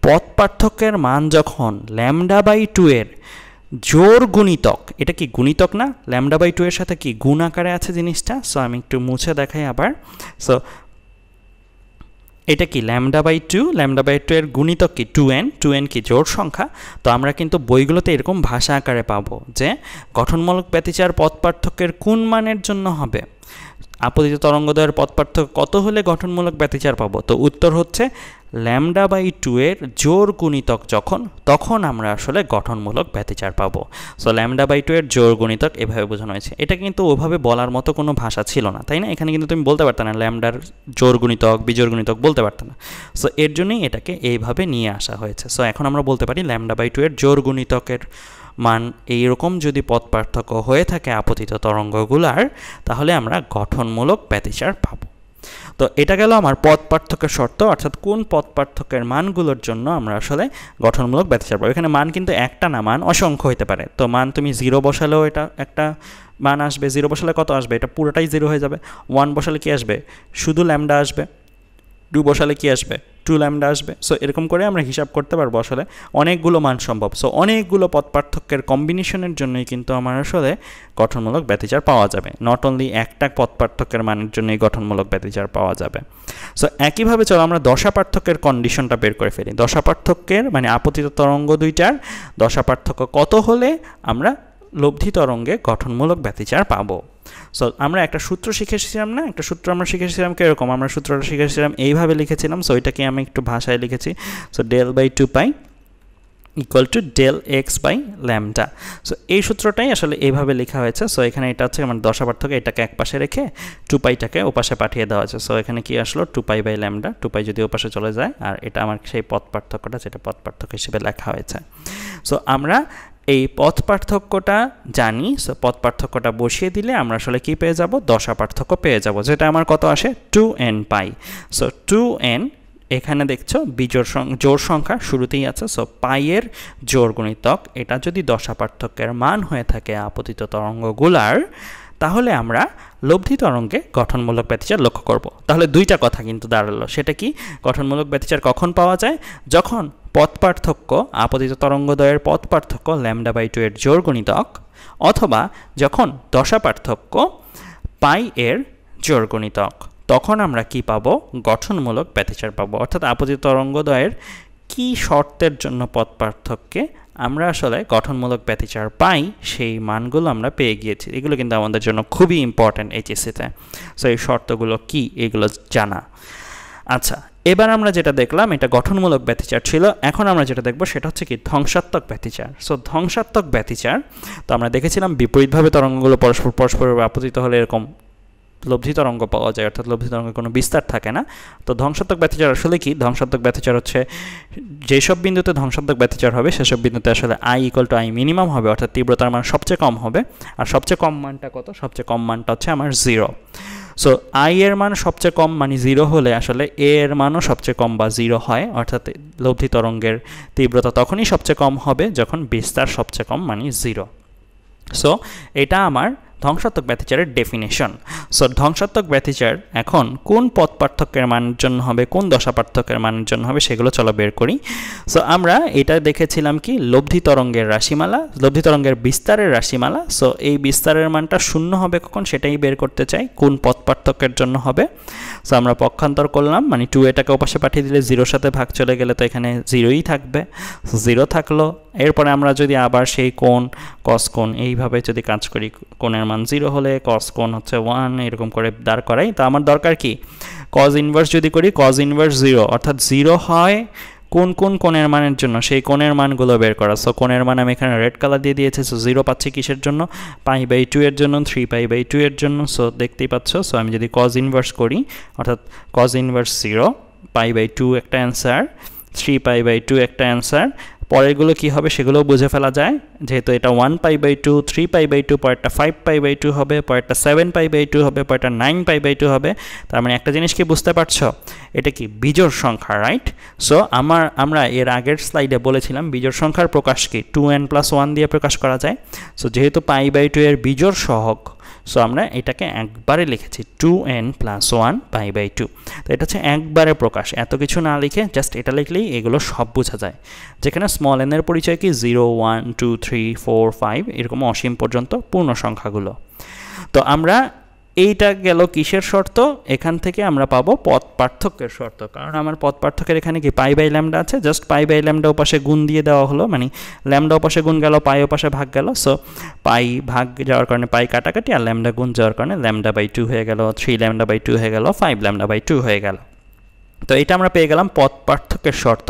পথ পার্থক্যের মান যখন λ/2 এর জোড় গুণিতক, এটা কি গুণিতক না? λ/2 এর সাথে কি গুণ আকারে আছে জিনিসটা। সো আমি একটু মুছে দেখাই আবার। সো এটা কি λ/2, λ/2 এর গুণিতক কি 2n, 2n কি জোড় সংখ্যা। তো আমরা কিন্তু বইগুলোতে এরকম ভাষা আকারে পাবো যে গঠনমূলক ব্যতিচার পথ পার্থক্যের কোন মানের জন্য হবে, আপতিত তরঙ্গদ্বয়ের পথ পার্থক্য কত হলে গঠনমূলক ব্যতিচার পাবো। তো উত্তর হচ্ছে λ/2 এর জোড় গুণিতক যখন, তখন আমরা আসলে গঠনমূলক ব্যতিচার পাবো। সো λ/2 এর জোড় গুণিতক এভাবে বোঝানো হয়েছে। এটা কিন্তু ওভাবে বলার মতো কোনো ভাষা ছিল না, তাই না? এখানে কিন্তু তুমি বলতে পারতে না ল্যামডার জোড় গুণিতক বিজোড় গুণিতক বলতে পারতে না। সো এর জন্যই এটাকে এইভাবে নিয়ে আসা হয়েছে। সো এখন আমরা বলতে পারি λ/2 এর জোড় গুণিতকের মান এইরকম যদি পথ পার্থক্য হয়ে থাকে আপতিত তরঙ্গগুলার, তাহলে আমরা গঠনমূলক ব্যতিচার পাব। তো এটা গেল আমার পথ পার্থক্যের শর্ত, অর্থাৎ কোন পথ পার্থক্যের মানগুলোর জন্য আমরা আসলে গঠনমূলক ব্যতিচার পাবো। এখানে মান কিন্তু একটা না, মান অসংখ্য হতে পারে। তো মান তুমি 0 বসালেও এটা একটা মান আসবে, 0 বসালে কত আসবে? এটা পুরোটাই 0 হয়ে যাবে। 1 বসালে কি আসবে? শুধু ল্যামডা আসবে। 2 বসালে কি আসবে? 2 ল্যামডা আসবে। সো এরকম করে আমরা হিসাব করতে পারবো আসলে অনেকগুলো মান সম্ভব। সো অনেকগুলো পথ পার্থক্যের কম্বিনেশনের জন্যই কিন্তু আমার আসলে গঠনমূলক ব্যতিচার পাওয়া যাবে। নট অনলি একটা পথ পার্থক্যের মানের জন্যই গঠনমূলক ব্যতিচার পাওয়া যাবে। সো একইভাবে চলো আমরা দশা পার্থক্যের কন্ডিশনটা বের করে ফেলি। দশা পার্থক্যের মানে আপতিত তরঙ্গ দুইটার দশা পার্থক্য কত হলে আমরা লব্ধি তরঙ্গে গঠনমূলক ব্যতিচার পাবো। সো আমরা একটা সূত্র শিখেছিলাম না, একটা সূত্র আমরা শিখেছিলাম কীরকম? আমরা সূত্রটা শিখেছিলাম এইভাবে লিখেছিলাম। সো এটাকে আমি একটু ভাষায় লিখেছি। So del/2π equal to del(x/λ)। So এই সূত্রটাই আসলে এইভাবে লেখা হয়েছে। সো এখানে এটা হচ্ছে আমার দশা পার্থক্য, এটাকে এক পাশে রেখে 2πটাকে ওপাশে পাঠিয়ে দেওয়া আছে। সো এখানে কি আসলো? 2π/λ, 2π যদি ওপাশে চলে যায়, আর এটা আমার সেই পথ পার্থক্যটা যেটা পথ পার্থক্য হিসেবে লেখা হয়েছে। সো আমরা এই পথ পার্থক্যটা জানি। সো পথ পার্থক্যটা বসিয়ে দিলে আমরা আসলে কি পেয়ে যাব? দশা পার্থক্য পেয়ে যাব, যেটা আমার কত আসে? 2n π। সো 2n এখানে দেখছো জোড় সংখ্যা শুরুতেই আছে। সো পাইয়ের জোড় গুণিতক এটা যদি দশা পার্থক্যের মান হয়ে থাকে আপতিত তরঙ্গগুলার, তাহলে আমরা লব্ধি তরঙ্গে গঠনমূলক ব্যতিচার লক্ষ্য করব। তাহলে দুইটা কথা কিন্তু দাঁড়ালো। সেটা কি? গঠনমূলক ব্যতিচার কখন পাওয়া যায়? যখন পথ পার্থক্য আপতিত তরঙ্গদ্বয়ের পথ পার্থক্য λ/2 এর জোড় গুণিতক, অথবা যখন দশা পার্থক্য পাই এর জোড় গুণিতক, তখন আমরা কি পাবো? গঠনমূলক ব্যতিচার পাবো। অর্থাৎ আপতিত তরঙ্গদ্বয়ের কি শর্তের জন্য পথ পার্থক্যে আমরা আসলে গঠনমূলক ব্যতিচার পাই, সেই মানগুলো আমরা পেয়ে গিয়েছি। এগুলো কিন্তু আমাদের জন্য খুবই ইম্পর্ট্যান্ট এইচএসসিতে। সো এই শর্তগুলো কি, এগুলো জানা। আচ্ছা, এবার আমরা যেটা দেখলাম এটা গঠনমূলক ব্যতিচার ছিল। এখন আমরা যেটা দেখব সেটা হচ্ছে কি ধ্বংসাত্মক ব্যতিচার। সো ধ্বংসাত্মক ব্যতিচার তো আমরা দেখেছিলাম বিপরীতভাবে তরঙ্গগুলো পরস্পর আপতিত হলে এরকম লব্ধি তরঙ্গ পাওয়া যায়, অর্থাৎ লব্ধি তরঙ্গের কোনো বিস্তার থাকে না। তো ধ্বংসাত্মক ব্যতিচার আসলে কি? ধ্বংসাত্মক ব্যতিচার হচ্ছে যেসব বিন্দুতে ধ্বংসাত্মক ব্যতিচার হবে সেসব বিন্দুতে আসলে I = I মিনিমাম হবে, অর্থাৎ তীব্রতার মান সবচেয়ে কম হবে। আর সবচেয়ে কম মানটা কত? সবচেয়ে কম মানটা হচ্ছে আমার 0। সো I এর মান সবচেয়ে কম মানে 0 হলে আসলে A এর মানও সবচেয়ে কম বা 0 হয়, অর্থাৎ লব্ধি তরঙ্গের তীব্রতা তখনই সবচেয়ে কম হবে যখন বিস্তার সবচেয়ে কম মানে 0। সো এটা আমার ধ্বংসাত্মক ব্যতিচারের ডেফিনেশন। সো ধ্বংসাত্মক ব্যতিচার এখন কোন পথ পার্থক্যের মানের জন্য হবে, কোন দশা পার্থক্যের মানের জন্য হবে, সেগুলো চলো বের করি। সো আমরা এটা দেখেছিলাম কি লব্ধি তরঙ্গের রাশিমালা, লব্ধি তরঙ্গের বিস্তারের রাশিমালা। সো এই বিস্তারের মানটা 0 হবে কখন, সেটাই বের করতে চাই কোন পথ পার্থক্যের জন্য হবে। সো আমরা পক্ষান্তর করলাম, মানে 2 এটাকে ওপাশে পাঠিয়ে দিলে 0 সাথে ভাগ চলে গেলে তো এখানে 0ই থাকবে। 0 থাকলো। এরপরে আমরা যদি আবার সেই কোণ কস কোণ এইভাবে যদি কাজ করি, কোণের মান 0 হলে কস কোণ হচ্ছে 1, এরকম করে দাঁড় করাই। তো আমার দরকার কি? কজ ইনভার্স যদি করি, কজ ইনভার্স 0, অর্থাৎ 0 হয় কোন কোন কোণের মানের জন্য, সেই কোণের মানগুলো বের করা। সো কোণের মান আমি এখানে রেড কালার দিয়ে দিয়েছি। সো 0 পাচ্ছি কিসের জন্য? π/2 এর জন্য, 3π/2 এর জন্য। সো দেখতেই পাচ্ছ। সো আমি যদি কজ ইনভার্স করি, অর্থাৎ কজ ইনভার্স 0, π/2 একটা অ্যান্সার, 3π/2 একটা অ্যান্সার। পরেরগুলো কি হবে সেগুলোও বুঝে ফেলা যায়, যেহেতু এটা 1π/2, 3π/2, পরেরটা 5π/2 হবে, পরেরটা 7π/2 হবে, পরেরটা 9π/2 হবে। তার মানে একটা জিনিস কি বুঝতে পারছো? এটা কি বিজোড় সংখ্যা, রাইট? সো আমরা এর আগের স্লাইডে বলেছিলাম বিজোড় সংখ্যার প্রকাশ কি 2n + 1 দিয়ে প্রকাশ করা যায়। সো যেহেতু π/2 এর বিজোড় সহগ সো আমরা এটাকে একবারে লিখেছি 2n + 1 π/2। তো এটা হচ্ছে একবারে প্রকাশ, এত কিছু না লিখে জাস্ট এটা লিখলেই এগুলো সব বোঝা যায়। যেখানে স্মল n এর পরিচয় কি 0 1 2 3 4 5 এরকম অসীম পর্যন্ত পূর্ণ সংখ্যাগুলো। তো আমরা এইটা গেল কিসের শর্ত, এখান থেকে আমরা পাবো পথ পার্থক্যের শর্ত। কারণ আমার পথ পার্থক্যের এখানে কি π/λ আছে, জাস্ট π/λ ওপাশে গুণ দিয়ে দেওয়া হলো, মানে ল্যামডা ওপাশে গুণ গেল, পাই ওপাশে ভাগ গেল। সো পাই ভাগ যাওয়ার কারণে পাই কাটাকাটি, আর ল্যামডা গুণ যাওয়ার কারণে λ/2 হয়ে গেল, 3λ/2 হয়ে গেল, 5λ/2 হয়ে গেল। তো এটা আমরা পেয়ে গেলাম পথ পার্থক্যের শর্ত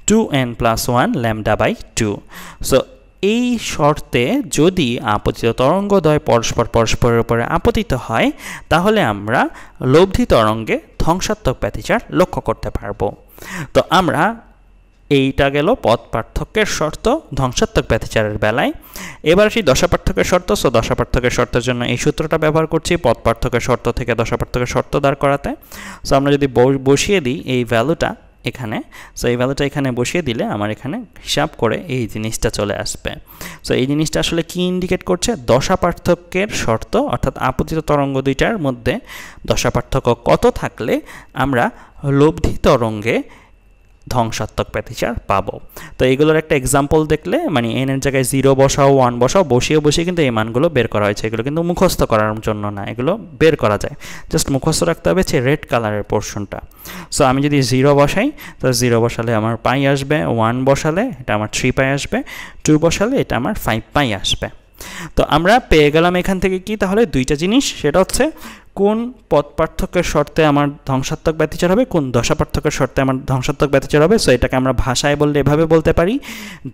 2n + 1 λ/2। সো এই শর্তে যদি আপতিত তরঙ্গদ্বয় পরস্পরের উপরে আপতিত হয় তাহলে আমরা লব্ধি তরঙ্গে ধ্বংসাত্মক ব্যতিচার লক্ষ্য করতে পারবো। তো আমরা এইটা গেল পথ পার্থক্যের শর্ত ধ্বংসাত্মক ব্যতিচারের বেলায়। এবার আসি দশা পার্থক্যের শর্ত। সো দশা পার্থক্যের শর্তের জন্য এই সূত্রটা ব্যবহার করছি পথ পার্থক্যের শর্ত থেকে দশা পার্থক্যের শর্ত দাঁড় করাতে। সো আমরা যদি বসিয়ে দিই এই ভ্যালুটা এখানে, সো এই ভ্যালুটা এখানে বসিয়ে দিলে আমার এখানে হিসাব করে এই জিনিসটা চলে আসবে। সো এই জিনিসটা আসলে কি ইন্ডিকেট করছে, দশা পার্থক্যের শর্ত অর্থাৎ আপতিত তরঙ্গ দুইটার মধ্যে দশা পার্থক্য কত থাকলে আমরা লব্ধি তরঙ্গে ধ্বংসাত্মক ব্যতিচার পাবো। তো এগুলোর একটা এক্সাম্পল দেখলে মানে n এর জায়গায় 0 বসাও 1 বসাও, বসিয়ে কিন্তু এই মানগুলো বের করা হয়েছে। এগুলো কিন্তু মুখস্থ করার জন্য না, এগুলো বের করা যায়, জাস্ট মুখস্থ রাখতে হবে হচ্ছে রেড কালারের পোর্শনটা। সো আমি যদি 0 বসাই তো 0 বসালে আমার পাই আসবে, 1 বসালে এটা আমার 3 পাই আসবে, 2 বসালে এটা আমার 5 পাই আসবে। তো আমরা পেয়ে গেলাম এখান থেকে কি তাহলে দুইটা জিনিস, সেটা হচ্ছে কোন পথ পার্থক্যের শর্তে আমার ধ্বংসাত্মক ব্যতিচার হবে, কোন দশা পার্থক্যের শর্তে আমার ধ্বংসাত্মক ব্যতিচার হবে। সো এটাকে আমরা ভাষায় বললে এভাবে বলতে পারি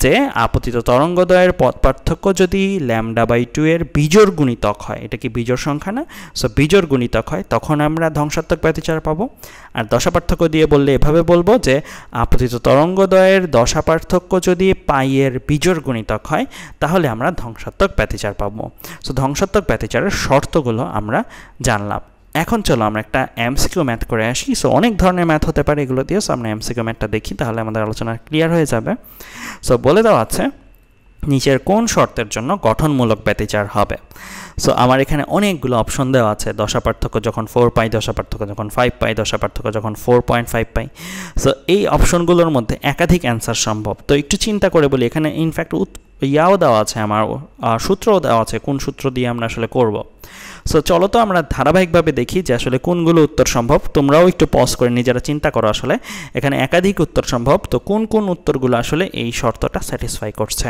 যে আপতিত তরঙ্গদ্বয়ের পথ পার্থক্য যদি λ/2 এর বিজোড় গুণিতক হয়, এটা কি বিজোড় সংখ্যা না, সো বিজোড় গুণিতক হয় তখন আমরা ধ্বংসাত্মক ব্যতিচার পাবো। আর দশা পার্থক্য দিয়ে বললে এভাবে বলবো যে আপতিত তরঙ্গদ্বয়ের দশা পার্থক্য যদি পাইয়ের বিজোড় গুণিতক হয় তাহলে আমরা ধ্বংসাত্মক ব্যতিচার পাবো। সো ধ্বংসাত্মক ব্যতিচারের শর্তগুলো আমরা জানলাম। এখন চলো আমরা একটা এমসিকিউ ম্যাথ করে আসি। সো অনেক ধরনের ম্যাথ হতে পারে এগুলো দিয়ে, সো আমরা এমসিকিউ ম্যাথটা দেখি তাহলে আমাদের আলোচনা ক্লিয়ার হয়ে যাবে। সো বলে দেওয়া আছে নিচের কোন শর্তের জন্য গঠনমূলক ব্যতিচার হবে। সো আমার এখানে অনেকগুলো অপশন দেওয়া আছে, দশা পার্থক্য যখন 4 পাই, দশা পার্থক্য যখন 5 পাই, দশা পার্থক্য যখন 4.5 পাই। সো এই অপশনগুলোর মধ্যে একাধিক অ্যান্সার সম্ভব। তো একটু চিন্তা করে বলি, এখানে ইনফ্যাক্ট ইয়াও দেওয়া আছে, আমার সূত্রও দেওয়া আছে কোন সূত্র দিয়ে আমরা আসলে করব। সো চলো তো আমরা ধারাবাহিকভাবে দেখি যে আসলে কোনগুলো উত্তর সম্ভব। তোমরাও একটু পজ করে নিজেরা চিন্তা করো, আসলে এখানে একাধিক উত্তর সম্ভব, তো কোন কোন উত্তরগুলো আসলে এই শর্তটা স্যাটিসফাই করছে।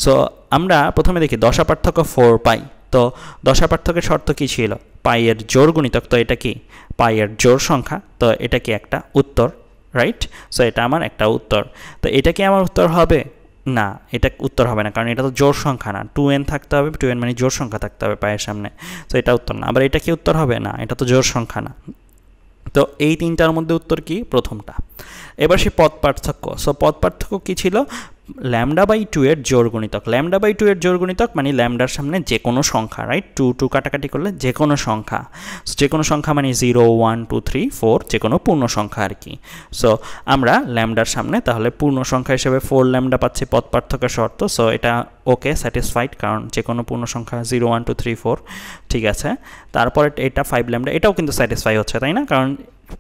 সো আমরা প্রথমে দেখি দশা পার্থক্য 4 পাই। তো দশা পার্থক্যের শর্ত কি ছিল, পাইয়ের জোড় গুণিতক, তো এটা কি পাইয়ের জোড় সংখ্যা, তো এটা কি একটা উত্তর, রাইট। সো এটা আমার একটা উত্তর। তো এটা কি আমার উত্তর হবে না, এটা উত্তর হবে না, কারণ এটা তো জোড় সংখ্যা না, 2n থাকতে হবে, 2n মানে জোড় সংখ্যা থাকতে হবে পায়ের সামনে। তো এটা উত্তর না। আবার এটা কি উত্তর হবে না, এটা তো জোড় সংখ্যা না। তো এই তিনটার মধ্যে উত্তর কি, প্রথমটা। এবার সে পথ পার্থক্য। সো পথ পার্থক্য কী ছিল, λ/2 এর জোড় গুণিতক। λ/2 এর জোড় গুণিতক মানে ল্যামডার সামনে যে কোনো সংখ্যা, রাইট। 2 কাটাকাটি করলে যে কোনো সংখ্যা, যে কোনো সংখ্যা মানে 0 1 2 3 4 যে কোনো পূর্ণ সংখ্যা আর কি। সো আমরা ল্যামডার সামনে তাহলে পূর্ণ সংখ্যা হিসেবে 4λ পাচ্ছি পথ পার্থক্যের শর্ত। সো এটা ওকে, স্যাটিসফাইড, কারণ যে কোনো পূর্ণ সংখ্যা 0 1 2 3 4 ঠিক আছে। তারপরে এটা 5λ, এটাও কিন্তু স্যাটিসফাই হচ্ছে, তাই না, কারণ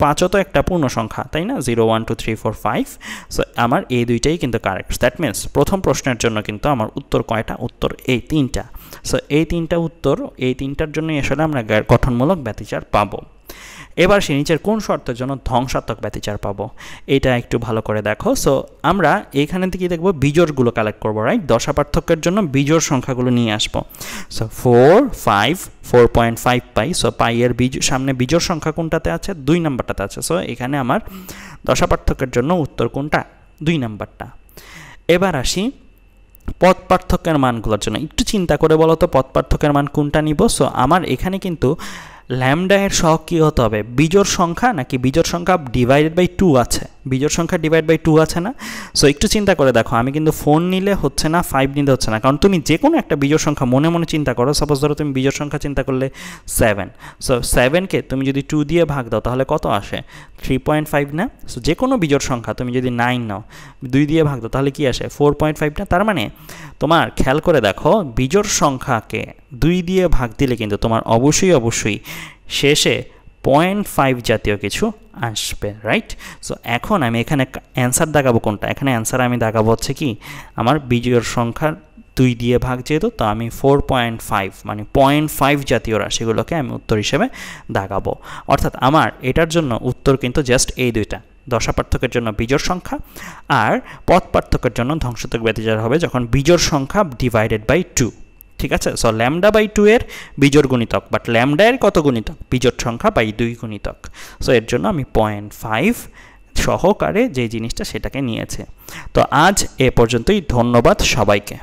5ও তো একটা পূর্ণ সংখ্যা, তাই না, 0 1 2 3 4 5। সো আমার এই দুইটাই কিন্তু কারেক্ট। দ্যাট মিনস প্রথম প্রশ্নের জন্য কিন্তু আমার উত্তর কয়টা, উত্তর এই তিনটা। সো এই তিনটা উত্তর, এই তিনটার জন্যই আসলে আমরা গঠনমূলক ব্যতিচার পাবো। এবার সে নিচের কোন শর্তের জন্য ধ্বংসাত্মক ব্যতিচার পাবো, এটা একটু ভালো করে দেখো। সো আমরা এইখানে থেকে দেখবো বিজোড়গুলো কালেক্ট করবো, রাইট। দশা পার্থক্যের জন্য বিজোড় সংখ্যাগুলো নিয়ে আসবো। সো 4 5 4.5 পাই। সো পাইয়ের সামনে বিজোড় সংখ্যা কোনটাতে আছে, 2 নাম্বারটাতে আছে। সো এখানে আমার দশা পার্থক্যের জন্য উত্তর কোনটা, 2 নাম্বারটা। এবার আসি পথ পার্থক্যের মানগুলোর জন্য। একটু চিন্তা করে বলো তো পথ পার্থক্যের মান কোনটা নিব। সো আমার এখানে কিন্তু ল্যামডা এর সহগ কী হতে হবে, বিজোড় সংখ্যা নাকি বিজোড় সংখ্যা ডিভাইডেড বাই 2 আছে, বিজোড় সংখ্যা ডিভাইড বাই 2 আছে না। সো একটু চিন্তা করে দেখো, আমি কিন্তু 4 নিলে হচ্ছে না, 5 নিলে হচ্ছে না, কারণ তুমি যে কোনো একটা বিজোড় সংখ্যা মনে মনে চিন্তা করো। সাপোজ ধরো তুমি বিজোড় সংখ্যা চিন্তা করলে 7, সো 7কে তুমি যদি 2 দিয়ে ভাগ দাও তাহলে কত আসে, 3.5 না। সো যে কোনো বিজোড় সংখ্যা তুমি যদি 9 নাও, 2 দিয়ে ভাগ দাও তাহলে কি আসে, 4.5 না। তার মানে তোমার খেয়াল করে দেখো, বিজোড় সংখ্যাকে 2 দিয়ে ভাগ দিলে কিন্তু তোমার অবশ্যই শেষে 0.5 জাতীয় কিছু আসবে, রাইট। সো এখন আমি এখানে অ্যান্সার দাগাবো কোনটা, এখানে অ্যান্সার আমি দাগাবো হচ্ছে কি, আমার বিজোড় সংখ্যার 2 দিয়ে ভাগ যেহেতু, তো আমি 4.5 মানে 0.5 জাতীয় রাশিগুলোকে আমি উত্তর হিসেবে দাগাবো। অর্থাৎ আমার এটার জন্য উত্তর কিন্তু জাস্ট এই দুইটা, দশা পার্থক্যের জন্য বিজোড় সংখ্যা, আর পথ পার্থক্যের জন্য ধ্বংসাত্মক ব্যতিচার হবে যখন বিজোড় সংখ্যা ডিভাইডেড বাই 2। ঠিক আছে। সো ল্যামডা বাই 2 এর বিজোড় গুণিতক, বাট ল্যামডা এর কত গুণিতক, বিজোড় সংখ্যা বাই 2 গুণিতক। সো এর জন্য আমি 0.5 সহকারে যে জিনিসটা সেটাকে নিয়েছে। তো আজ এ পর্যন্তই, ধন্যবাদ সবাইকে।